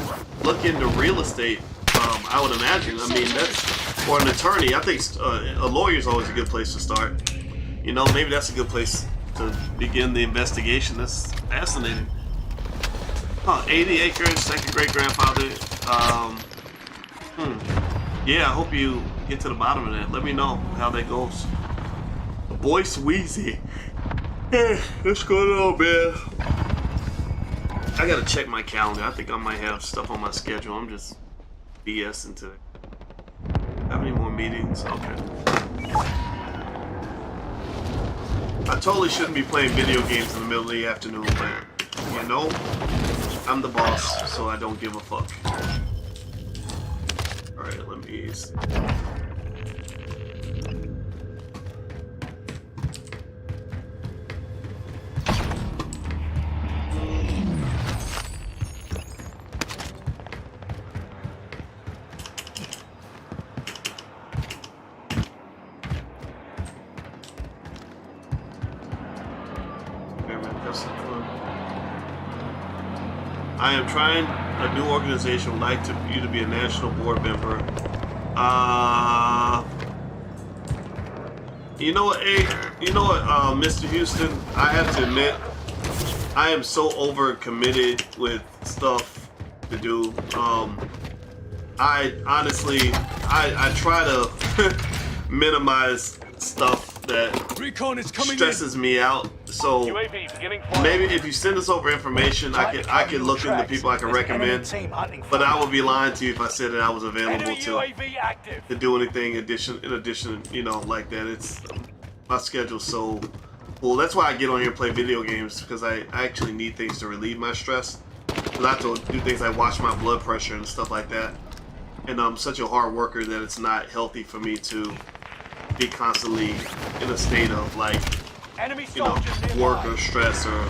look into real estate. I would imagine. I mean, that's, or an attorney. I think a lawyer is always a good place to start. You know, maybe that's a good place to begin the investigation. That's fascinating. 80 acres, second great-grandfather. Yeah, I hope you get to the bottom of that. Let me know how that goes. Boyce Wheezy. Hey, what's going on, man? I gotta check my calendar. I think I might have stuff on my schedule. I'm just BSing today. Have any more meetings? Okay. I totally shouldn't be playing video games in the middle of the afternoon, but you know, I'm the boss, so I don't give a fuck. Alright, let me see. I am trying a new organization. Would like you to be a national board member. You know what, Mr. Houston? I have to admit, I am so overcommitted with stuff to do. I honestly, I try to minimize stuff that stresses me out. So maybe if you send us over information, I could look into people I can recommend. But I would be lying to you if I said that I was available to do anything in addition, you know, like that. It's my schedule's so full. That's why I get on here and play video games, because I actually need things to relieve my stress. Because I have to do things like watch my blood pressure and stuff like that. and I'm such a hard worker that it's not healthy for me to be constantly in a state of like, Enemy you know, soldiers work nearby. or stress or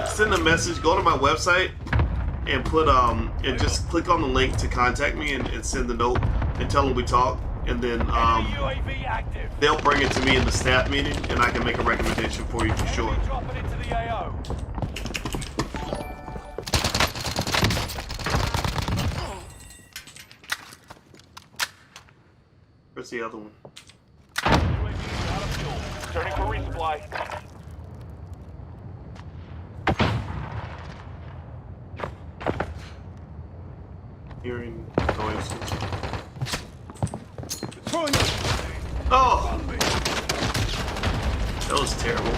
send a message, go to my website and put and just click on the link to contact me and send the note and tell them we talk, and then Enemy UAV active. they'll bring it to me in the staff meeting and I can make a recommendation for you for sure. Enemy dropping into the AO. Where's the other one? UAV is out of fuel. Turning for resupply. Hearing noises. Throwing out a grenade. Oh! That was terrible.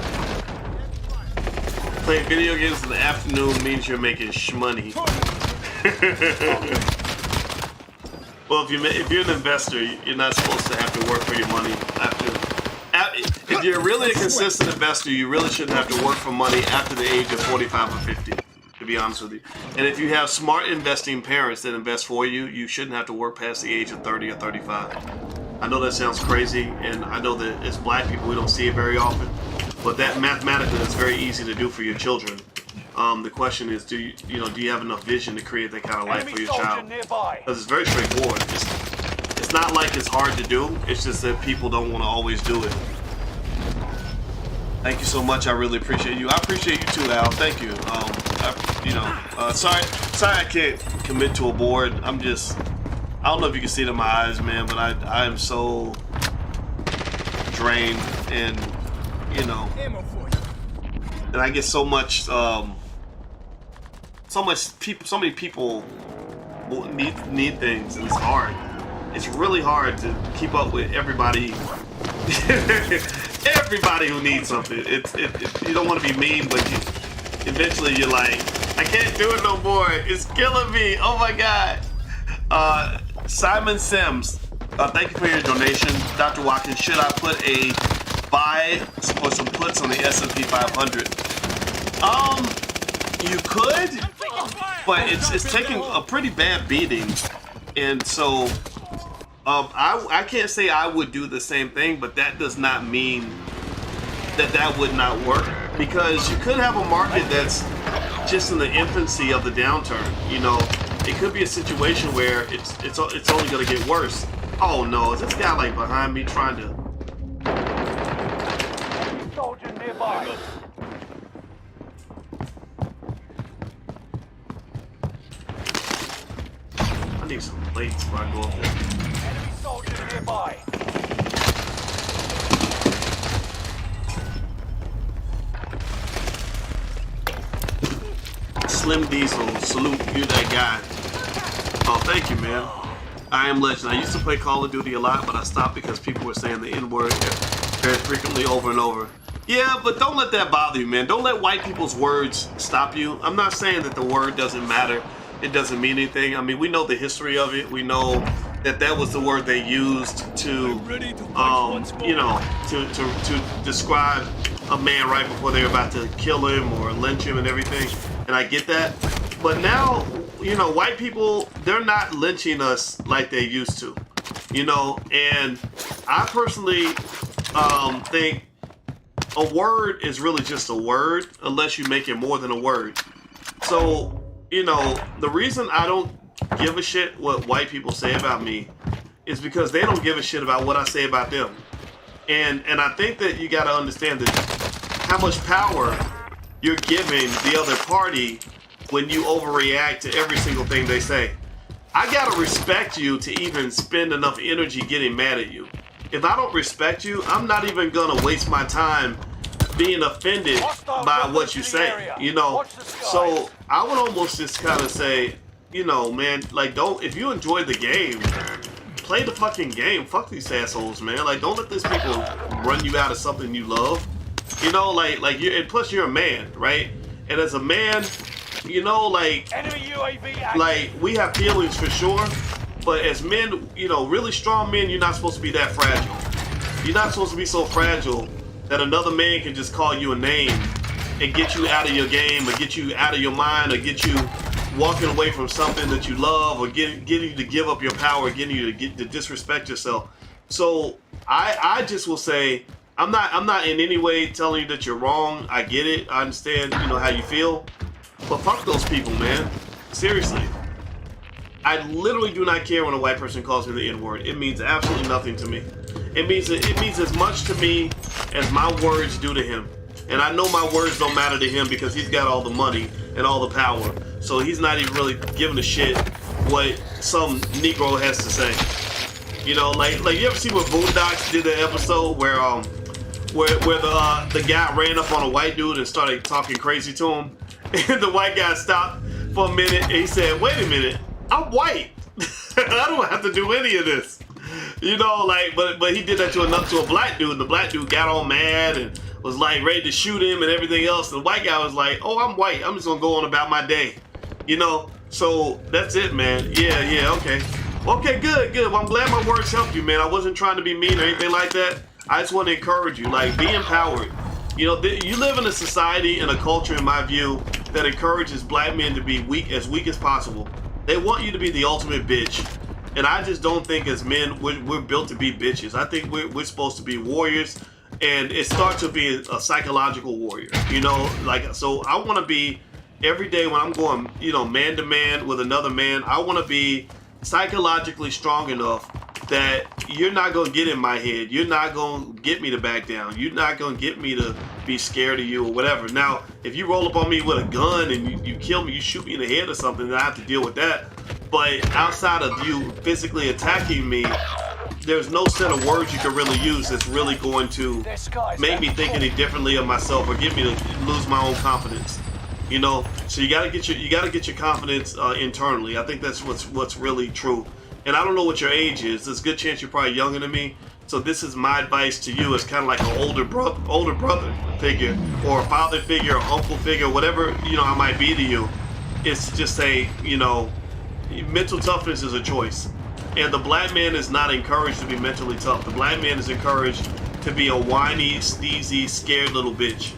Playing video games in the afternoon means you're making shmoney. Well, if you're an investor, you're not supposed to have to work for your money. If you're really a consistent investor, you really shouldn't have to work for money after the age of 45 or 50, to be honest with you. And if you have smart investing parents that invest for you, you shouldn't have to work past the age of 30 or 35. I know that sounds crazy, and I know that as black people, we don't see it very often, but that mathematically is very easy to do for your children. The question is, do you have enough vision to create that kind of life for Enemy your soldier child? nearby. Because it's very straightforward. It's not like it's hard to do. It's just that people don't want to always do it. Thank you so much. I really appreciate you. I appreciate you too, Al. Thank you. Sorry I can't commit to a board. I don't know if you can see it in my eyes, man, but I am so drained, and Ammo for you. and I get so many people need things, and it's hard. It's really hard to keep up with everybody. Everybody who needs something. You don't want to be mean, but eventually you're like, I can't do it no more. It's killing me. Oh my God. Simon Sims, thank you for your donation. Dr. Watkins, should I put a buy or some puts on the S&P 500? You could, but it's taking a pretty bad beating, and so I can't say I would do the same thing, but that does not mean that would not work, because you could have a market that's just in the infancy of the downturn. It could be a situation where it's only going to get worse. Oh no, is this guy like behind me trying to? Soldier nearby. I need some plates before I go up there. Enemy soldier nearby. Slim Diesel, salute you, that guy. Oh, thank you, man. I am legend. I used to play Call of Duty a lot, but I stopped because people were saying the N-word very frequently over and over. Yeah, but don't let that bother you, man. Don't let white people's words stop you. I'm not saying that the word doesn't matter. It doesn't mean anything. I mean, we know the history of it. We know that was the word they used to, to describe a man right before they were about to kill him or lynch him and everything. And I get that. But now, white people, they're not lynching us like they used to, and I personally think a word is really just a word unless you make it more than a word. So, the reason I don't give a shit what white people say about me is because they don't give a shit about what I say about them. And I think that you got to understand that how much power you're giving the other party when you overreact to every single thing they say. I gotta respect you to even spend enough energy getting mad at you. If I don't respect you, I'm not even gonna waste my time being offended by what you say, So I would almost just kind of say, man, like, don't, if you enjoy the game, play the fucking game. Fuck these assholes, man. Like, don't let these people run you out of something you love. Like you, and plus you're a man, right? And as a man, Enemy UAV active. like we have feelings for sure, but as men, really strong men, you're not supposed to be that fragile. You're not supposed to be so fragile that another man can just call you a name and get you out of your game, or get you out of your mind, or get you walking away from something that you love, or getting you to give up your power, getting you to disrespect yourself. So I just will say, I'm not in any way telling you that you're wrong. I get it. I understand, how you feel. But fuck those people, man. Seriously. I literally do not care when a white person calls me the N-word. It means absolutely nothing to me. It means as much to me as my words do to him. And I know my words don't matter to him because he's got all the money and all the power. So he's not even really giving a shit what some Negro has to say. Like you ever see what Boondocks did, the episode where the guy ran up on a white dude and started talking crazy to him, and the white guy stopped for a minute and he said, "Wait a minute, I'm white. I don't have to do any of this." But he did that to a black dude, and the black dude got all mad and was like ready to shoot him and everything else. And the white guy was like, "Oh, I'm white. I'm just gonna go on about my day." So that's it, man. Yeah, okay. Okay, good. Well, I'm glad my words helped you, man. I wasn't trying to be mean or anything like that. I just want to encourage you, be empowered. You live in a society and a culture, in my view, that encourages black men to be weak as possible. They want you to be the ultimate bitch. And I just don't think as men, we're built to be bitches. I think we're supposed to be warriors. And it starts with being a psychological warrior, so I want to be, every day when I'm going, man to man with another man, I want to be psychologically strong enough that you're not going to get in my head. You're not going to get me to back down. You're not going to get me to be scared of you or whatever. Now, if you roll up on me with a gun and you kill me, you shoot me in the head or something, then I have to deal with that. But outside of you physically attacking me, there's no set of words you can really use that's really going to make me think any differently of myself or get me to lose my own confidence. So you gotta get your confidence internally. I think that's what's really true. And I don't know what your age is. There's a good chance you're probably younger than me. So this is my advice to you as kind of like an older brother figure, or a father figure, or uncle figure, whatever I might be to you. It's just say, mental toughness is a choice. And the black man is not encouraged to be mentally tough. The black man is encouraged to be a whiny, sneezy, scared little bitch.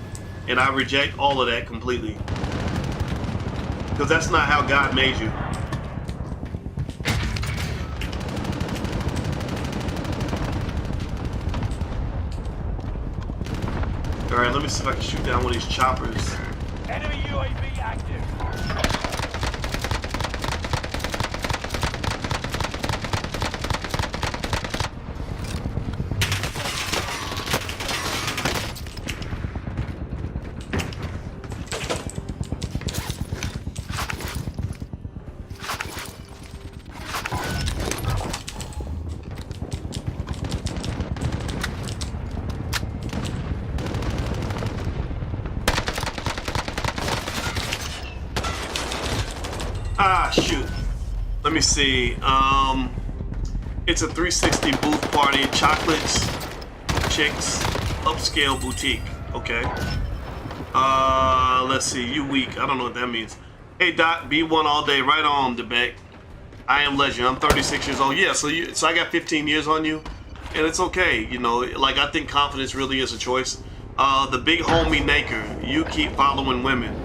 And I reject all of that completely. Because that's not how God made you. Alright, let me see if I can shoot down one of these choppers. Enemy UAV active. Shoot. Let me see. It's a 360 booth party. Chocolates, chicks, upscale boutique. Okay. Let's see. You weak. I don't know what that means. Hey Doc, B1 all day. Right on, DeBeck. I am legend. I'm 36 years old. Yeah. So I got 15 years on you, and it's okay. I think confidence really is a choice. The big homie Naker. You keep following women.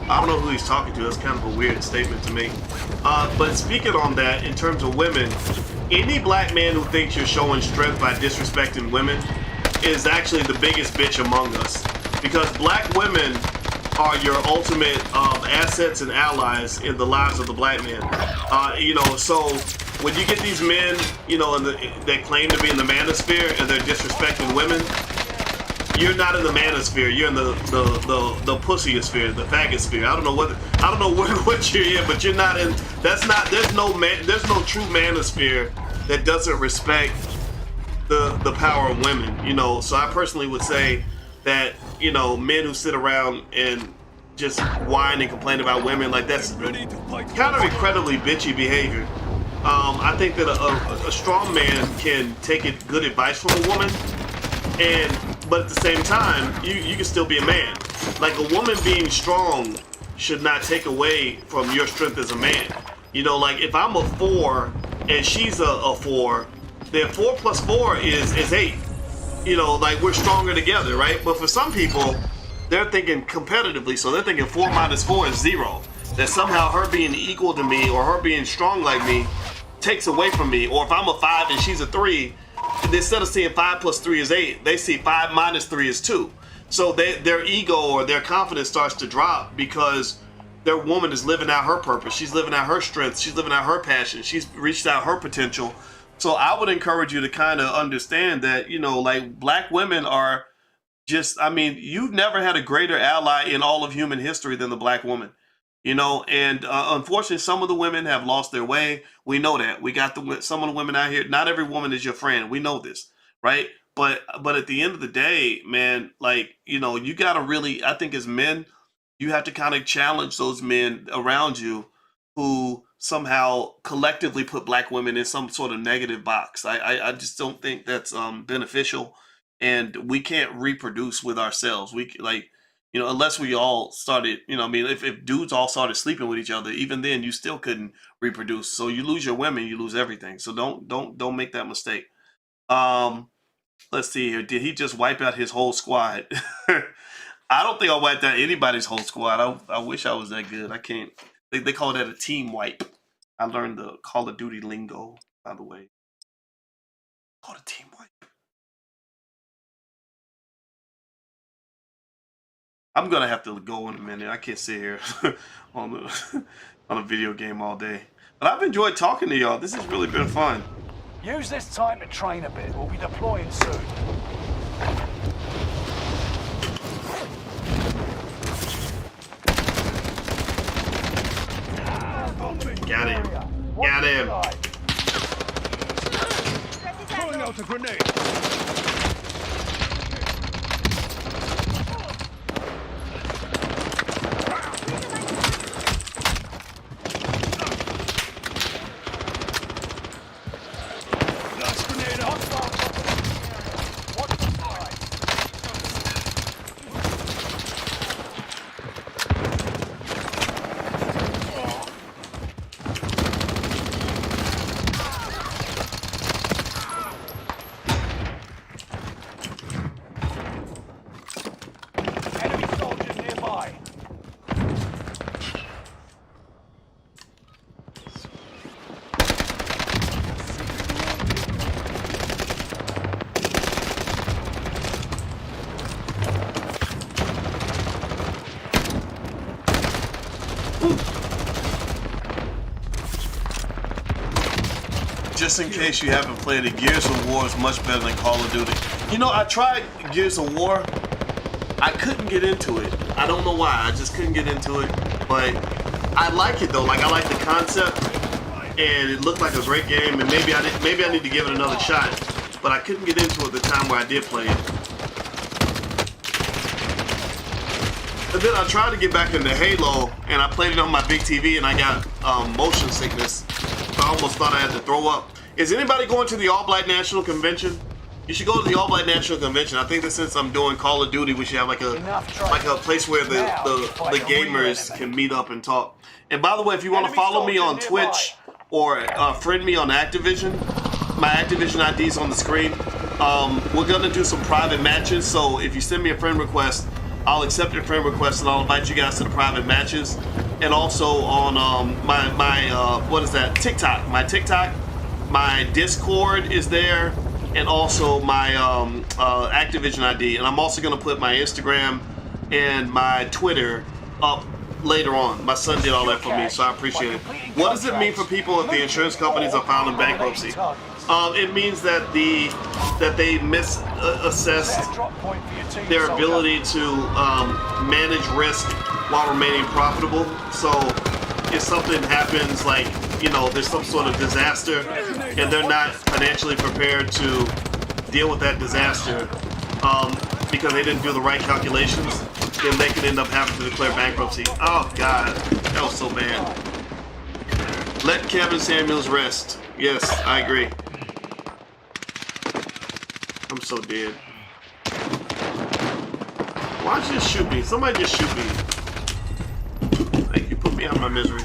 I don't know who he's talking to. That's kind of a weird statement to me. But speaking on that, in terms of women, any black man who thinks you're showing strength by disrespecting women is actually the biggest bitch among us. Because black women are your ultimate assets and allies in the lives of the black man. So when you get these men, that claim to be in the manosphere and they're disrespecting women, you're not in the manosphere. You're in the pussyosphere, the faggosphere. I don't know what you're in, but you're not in. There's no true manosphere that doesn't respect the power of women. So I personally would say that men who sit around and just whine and complain about women, like, that's kind of incredibly bitchy behavior. I think that a strong man can take good advice from a woman, but at the same time, you can still be a man. Like, a woman being strong should not take away from your strength as a man. Like, if I'm a 4 and she's a 4, then 4 plus 4 is 8. Like, we're stronger together, right? But for some people, they're thinking competitively, so they're thinking 4 minus 4 is 0. that somehow her being equal to me or her being strong like me takes away from me. Or if I'm a 5 and she's a 3, instead of seeing 5 plus 3 is 8, they see 5 minus 3 is 2. So their ego or their confidence starts to drop because their woman is living out her purpose. She's living out her strength. She's living out her passion. She's reached out her potential. So I would encourage you to kind of understand that, you know, like, black women are just, I mean, you've never had a greater ally in all of human history than the black woman, you know, and unfortunately, some of the women have lost their way. We know that. We got some of the women out here. Not every woman is your friend. We know this, right? But at the end of the day, man, like, you know, you got to really, I think as men, you have to kind of challenge those men around you who somehow collectively put black women in some sort of negative box. I just don't think that's beneficial, and we can't reproduce with ourselves. We, like, you know, unless we all started, you know, I mean, if dudes all started sleeping with each other, even then you still couldn't reproduce. So you lose your women, you lose everything. So don't make that mistake. Let's see here. Did he just wipe out his whole squad? I don't think I wiped out anybody's whole squad. I wish I was that good. I can't. They call that a team wipe. I learned the Call of Duty lingo, by the way. Called a team wipe. I'm gonna have to go in a minute. I can't sit here on a video game all day. But I've enjoyed talking to y'all. This has really been fun. Use this time to train a bit. We'll be deploying soon. Got him. Got him. Throwing out a grenade. Last grenade up. Enemy soldiers nearby. Just in case you haven't played it, Gears of War is much better than Call of Duty. You know, I tried Gears of War. I couldn't get into it. I don't know why. I just couldn't get into it. But I like it though. Like, I like the concept, and it looked like a great game. And maybe I need to give it another shot. But I couldn't get into it the time where I did play it. And then I tried to get back into Halo, and I played it on my big TV, and I got motion sickness. I almost thought I had to throw up. Is anybody going to the All Black National Convention? You should go to the All Black National Convention. I think that since I'm doing Call of Duty, we should have like a place where the gamers can meet up and talk. And by the way, if you want to follow me on Twitch or friend me on Activision, my Activision ID is on the screen. We're gonna do some private matches. So if you send me a friend request, I'll accept your friend request and I'll invite you guys to the private matches. And also on my what is that? TikTok. My TikTok, my Discord is there, and also my Activision ID. And I'm also gonna put my Instagram and my Twitter up later on. My son did all that for me, so I appreciate it. What does it mean for people if the insurance companies are filing bankruptcy? It means that they misassessed their ability to manage risk while remaining profitable. So if something happens, like, you know, there's some sort of disaster and they're not financially prepared to deal with that disaster because they didn't do the right calculations, then they could end up having to declare bankruptcy. Oh God, that was so bad. Let Kevin Samuels rest. Yes, I agree. I'm so dead. Why'd you just shoot me? Somebody just shoot me. Thank you. Put me out of my misery.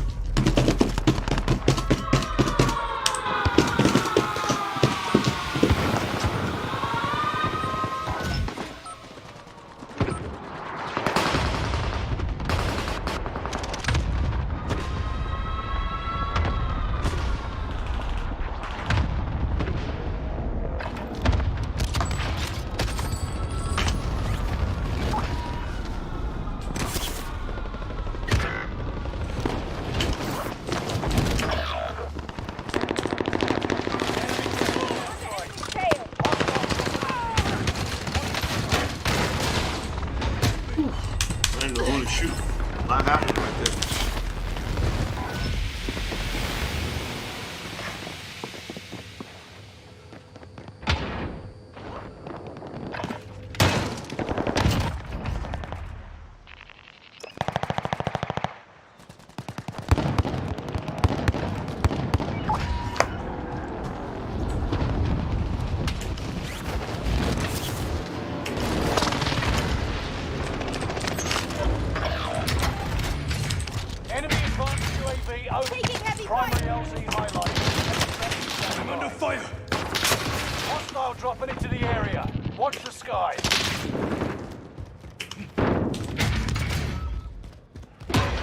Hostile dropping into the area. Watch the skies.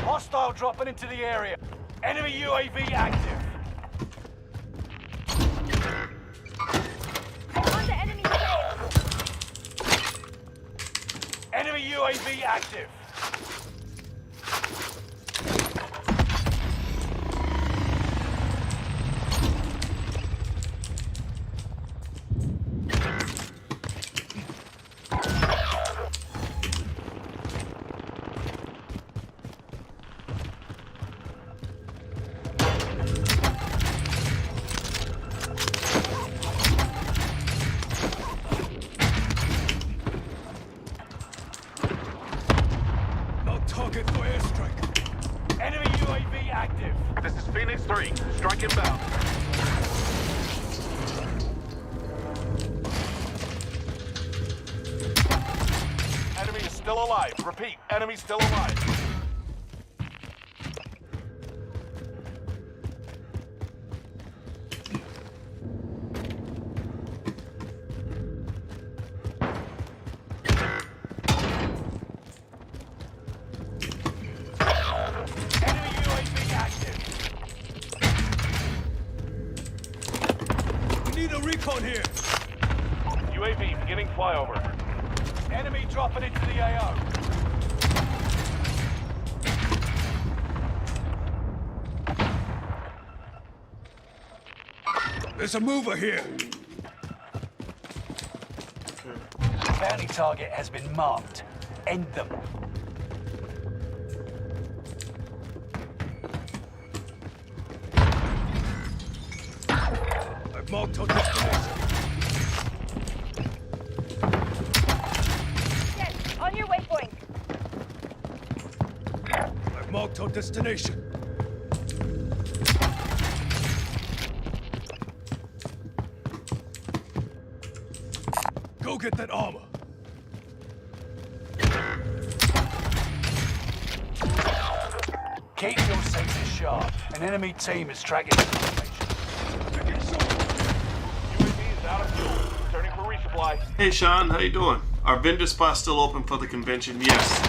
Hostile dropping into the area. Enemy UAV active. On the enemy tail. Enemy UAV active. Target for airstrike. Enemy UAV active. This is Phoenix 3. Strike inbound. Enemy is still alive. Repeat, enemy still alive. Enemy UAV active. We need a recon here. UAV beginning flyover. Enemy dropping into the AO. There's a mover here. Bounty target has been marked. End them. I've marked our destination. Yes, on your waypoint. I've marked our destination. Go get that armor. Keep your senses sharp. An enemy team is tracking information. UAV is out of fuel. Returning for resupply. Hey Sean, how you doing? Are vendor spots still open for the convention? Yes.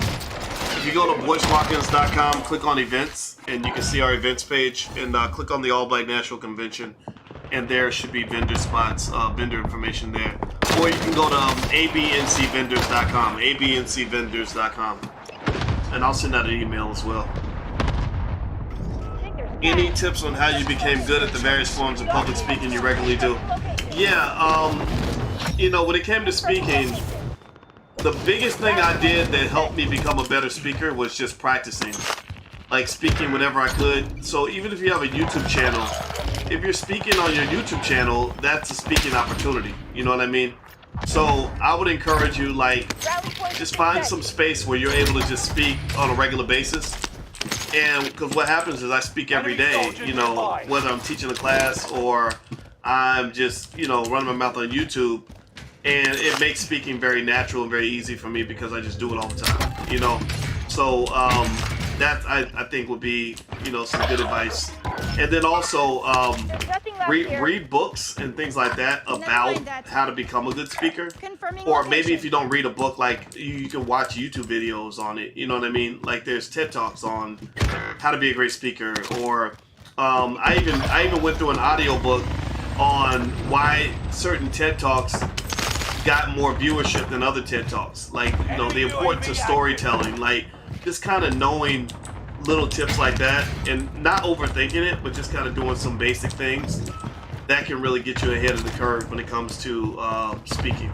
If you go to BoyceWatkins.com, click on events, and you can see our events page, and click on the All Black National Convention, and there should be vendor spots, vendor information there. Or you can go to abncvendors.com, abncvendors.com, and I'll send out an email as well. Any tips on how you became good at the various forms of public speaking you regularly do? Yeah, you know, when it came to speaking, the biggest thing I did that helped me become a better speaker was just practicing. Like speaking whenever I could. So even if you have a YouTube channel, if you're speaking on your YouTube channel, that's a speaking opportunity. You know what I mean? So I would encourage you, like, just find some space where you're able to just speak on a regular basis. And because what happens is I speak every day, you know, whether I'm teaching a class or I'm just, you know, running my mouth on YouTube. And it makes speaking very natural and very easy for me because I just do it all the time, you know. So that I think would be, you know, some good advice. And then also read books and things like that about how to become a good speaker. Or maybe if you don't read a book, like you can watch YouTube videos on it. You know what I mean? Like there's TED Talks on how to be a great speaker. Or I even went through an audiobook on why certain TED Talks got more viewership than other TED Talks. Like, you know, the importance of storytelling, like just kind of knowing little tips like that and not overthinking it, but just kind of doing some basic things that can really get you ahead of the curve when it comes to speaking.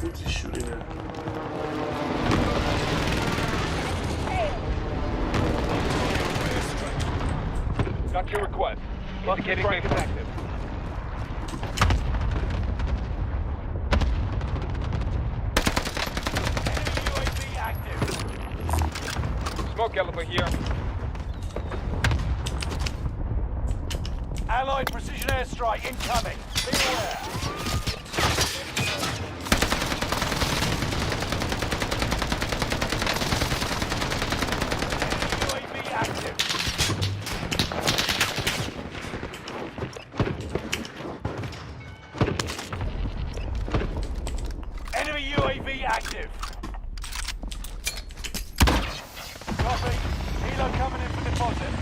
Who's he shooting at? Got your request. Indicating strike is active. Smoke caliber here. Allied precision airstrike incoming. Be aware. UAV active. Enemy UAV active. Copy. Helo coming in for deposit.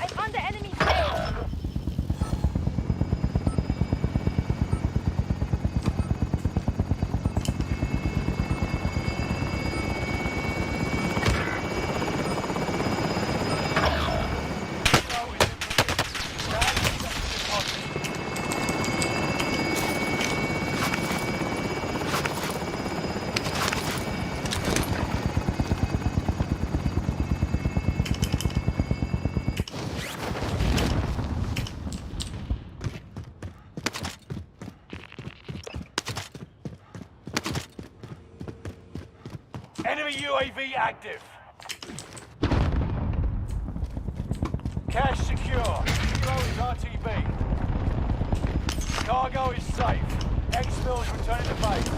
I'm on the enemy's tail. Enemy UAV active. Cash secure. Hero is RTB. Cargo is safe. Exfil is returning to base.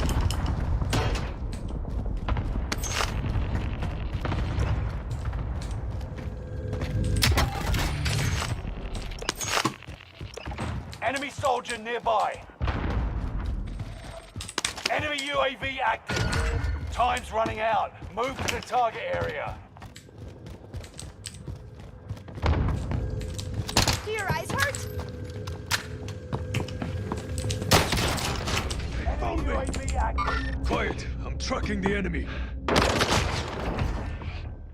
Enemy soldier nearby. Enemy UAV active. Time's running out. Move to the target area. Do your eyes hurt? Enemy UAV active. Quiet. I'm tracking the enemy.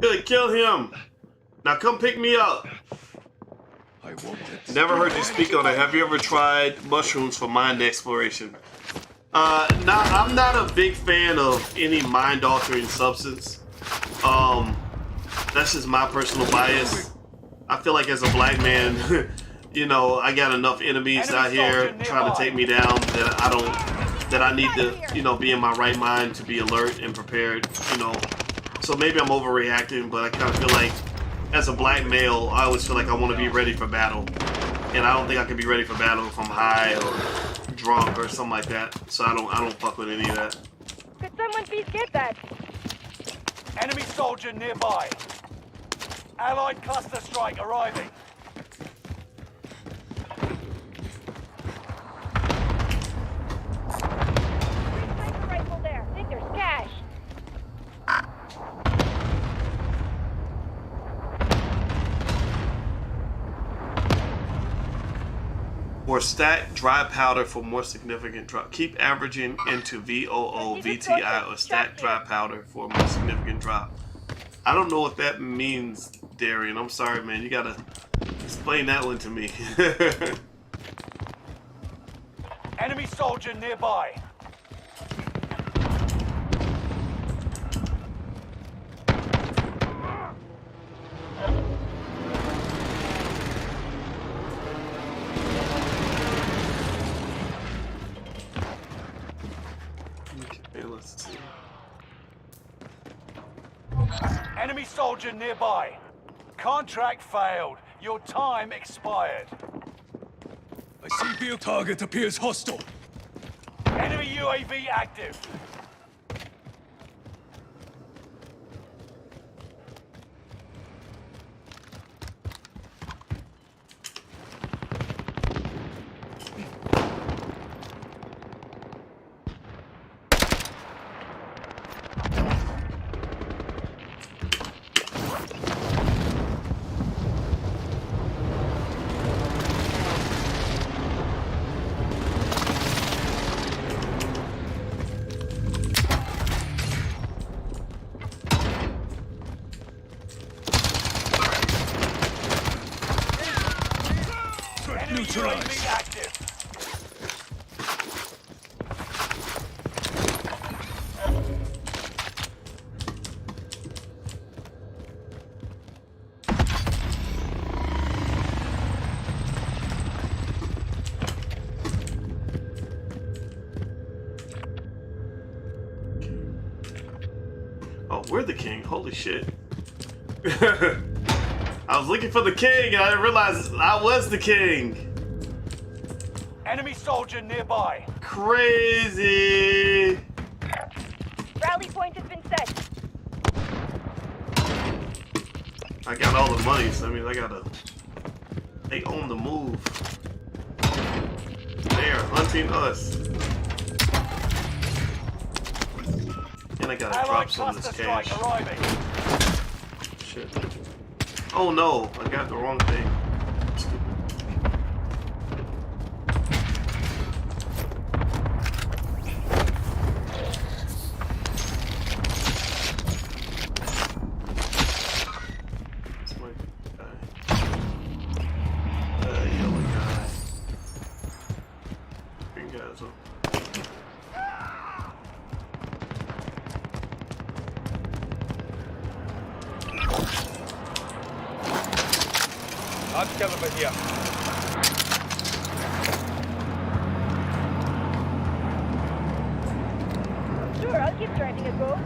Good, kill him. Now come pick me up. I won't let Never heard you speak on it. Have you ever tried mushrooms for mind exploration? I'm not a big fan of any mind-altering substance. That's just my personal bias. I feel like as a black man, you know, I got enough enemies out here trying to take me down that I need to, you know, be in my right mind to be alert and prepared, you know. So maybe I'm overreacting, but I kind of feel like as a black male, I always feel like I want to be ready for battle. And I don't think I can be ready for battle if I'm high or drunk or something like that. So I don't fuck with any of that. Could someone please get that? Enemy soldier nearby. Allied cluster strike arriving. Sniper rifle there. Think there's cash. Or stack dry powder for more significant drop. Keep averaging into VOO, VTI, or stack dry powder for a more significant drop. I don't know what that means, Darian. I'm sorry, man. You gotta explain that one to me. Enemy soldier nearby. Okay, let's see. Enemy soldier nearby. Contract failed. Your time expired. I see field target appears hostile. Enemy UAV active. Threat Enemy neutralized. UAV active. we're the king. Holy shit. I was looking for the king and I didn't realize I was the king. Enemy soldier nearby. Crazy. Rally point has been set. I got all the money, so I mean, they own the move. They are hunting us. And I gotta drop some of this cash. Shit. Oh no, I got the wrong thing. Stupid. That's my guy. Yellow guy. Green guys up. Hard caliber here. Sure, I'll keep driving a go.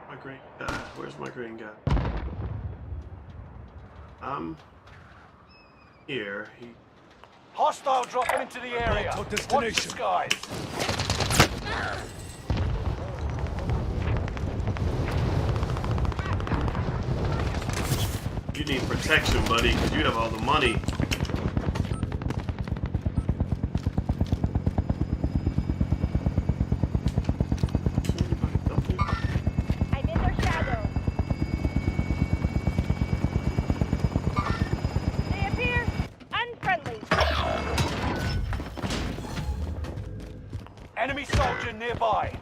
My green guy. Where's my green guy? I'm here. He. Hostile dropping into the area. to Watch the destination. skies. You need protection, buddy, because you have all the money. I'm in their shadow. They appear unfriendly. Enemy soldier nearby.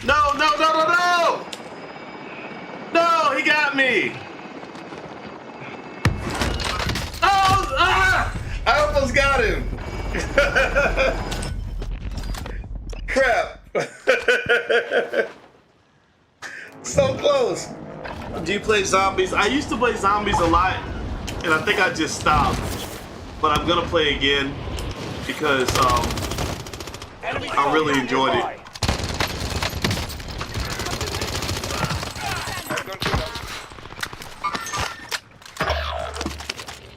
No, no, no, no, no! No, he got me! Oh, ah! I almost got him! Crap! So close! Do you play zombies? I used to play zombies a lot, and I think I just stopped. But I'm gonna play again because Enemy I really soldier enjoyed it. nearby.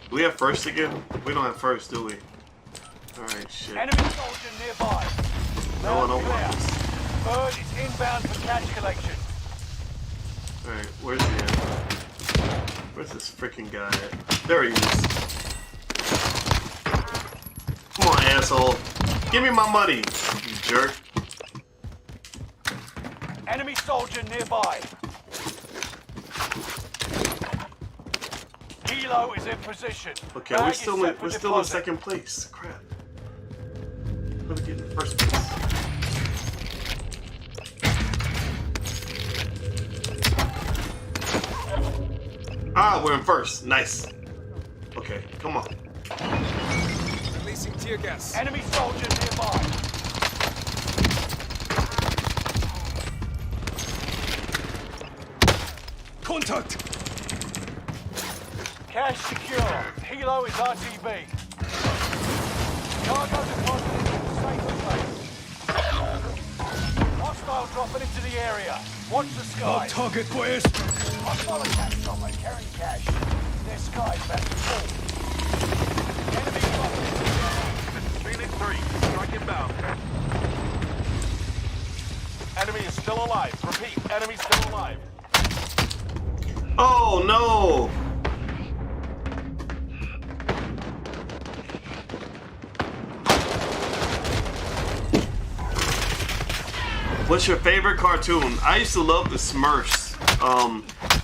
Do we have first again? We don't have first, do we? Alright, shit. Enemy soldier nearby. No one over Clear. us. Bird is inbound for cash collection. Alright, where's he at? Where's this freaking guy at? There he is. Come on, asshole. Give me my money, you jerk. Enemy soldier nearby. Kilo is in position. Okay, Bag we're is still set in, for we're still in deposit. second place. Crap. Let me get in first place. Ah, we're in first. Nice. Okay, come on. Releasing tear gas. Enemy soldier nearby. Contact. Cash secure. Kilo is RTB. Cargo deposited in the safe place. Hostile dropping into the area. Watch the Our sky. target, Boyce. Hostile attack chopper carrying cash. Their sky's back to full. Enemy dropping into the area. Phoenix 3, strike inbound. Enemy is still alive. Repeat, enemy still alive. Oh no! What's your favorite cartoon? I used to love the Smurfs,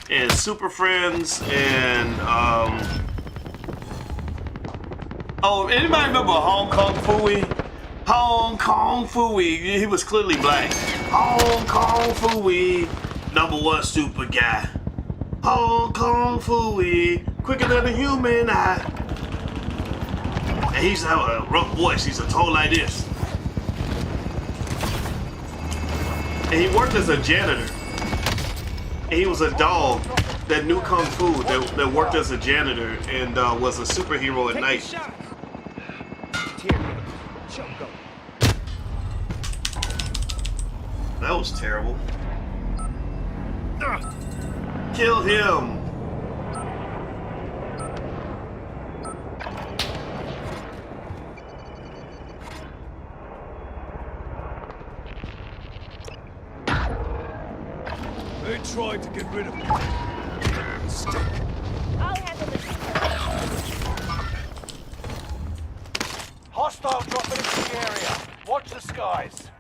and Super Friends, and oh, anybody remember Hong Kong Phooey? Hong Kong Phooey. He was clearly black. Hong Kong Phooey, #1 super guy. Hong Kong Fooey, quicker than a human eye. And he's have a rough voice. He's a tall like this. And he worked as a janitor. And he was a dog that knew Kung Fu, that worked as a janitor and was a superhero at night. That was terrible. Kill him. They tried to get rid of me. Mistake. I'll handle this. Hostile dropping into the area. Watch the skies.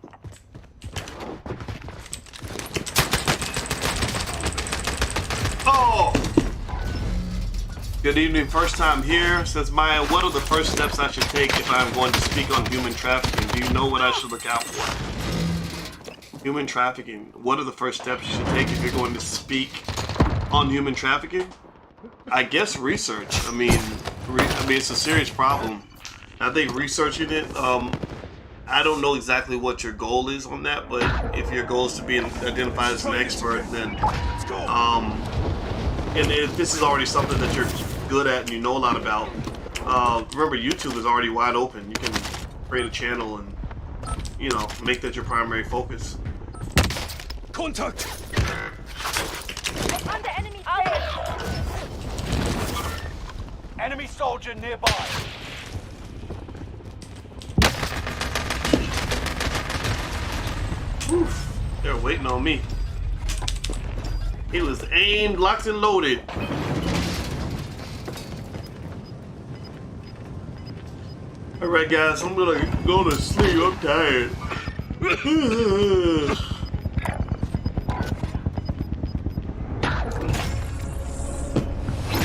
Oh! Good evening, first time here. Says Maya, what are the first steps I should take if I'm going to speak on human trafficking? Do you know what I should look out for? Human trafficking. What are the first steps you should take if you're going to speak on human trafficking? I guess research. I mean, it's a serious problem. I think researching it. I don't know exactly what your goal is on that, but if your goal is to be identified as an expert, then and if this is already something that you're good at and you know a lot about, remember YouTube is already wide open. You can create a channel and make that your primary focus. Contact! On the enemy Enemy soldier nearby. Oof, they're waiting on me. He was aimed, locked, and loaded. Alright guys, I'm gonna go to sleep. I'm tired.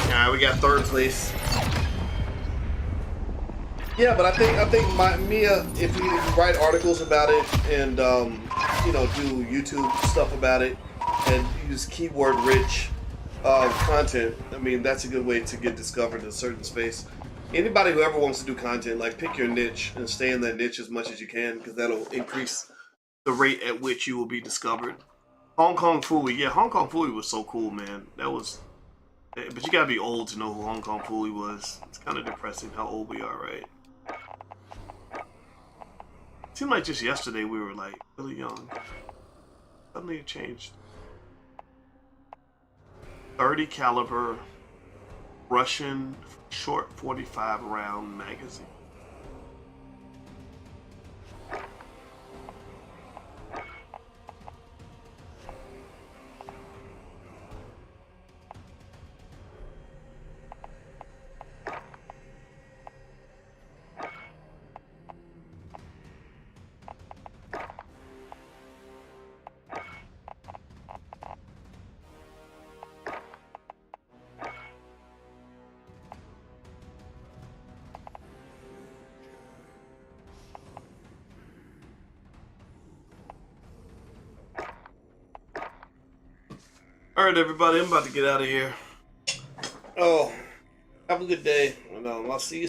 Alright, we got third place. Yeah, but I think Mia, if you write articles about it and do YouTube stuff about it and use keyword-rich content, I mean that's a good way to get discovered in a certain space. Anybody who ever wants to do content, like pick your niche and stay in that niche as much as you can, because that'll increase the rate at which you will be discovered. Hong Kong Fooey, yeah, Hong Kong Fooey was so cool, man. But you gotta be old to know who Hong Kong Fooey was. It's kind of depressing how old we are, right? Seemed like just yesterday we were like really young. Suddenly it changed. 30 caliber Russian short 45 round magazine. All right, everybody, I'm about to get out of here. Oh, have a good day, and I'll see you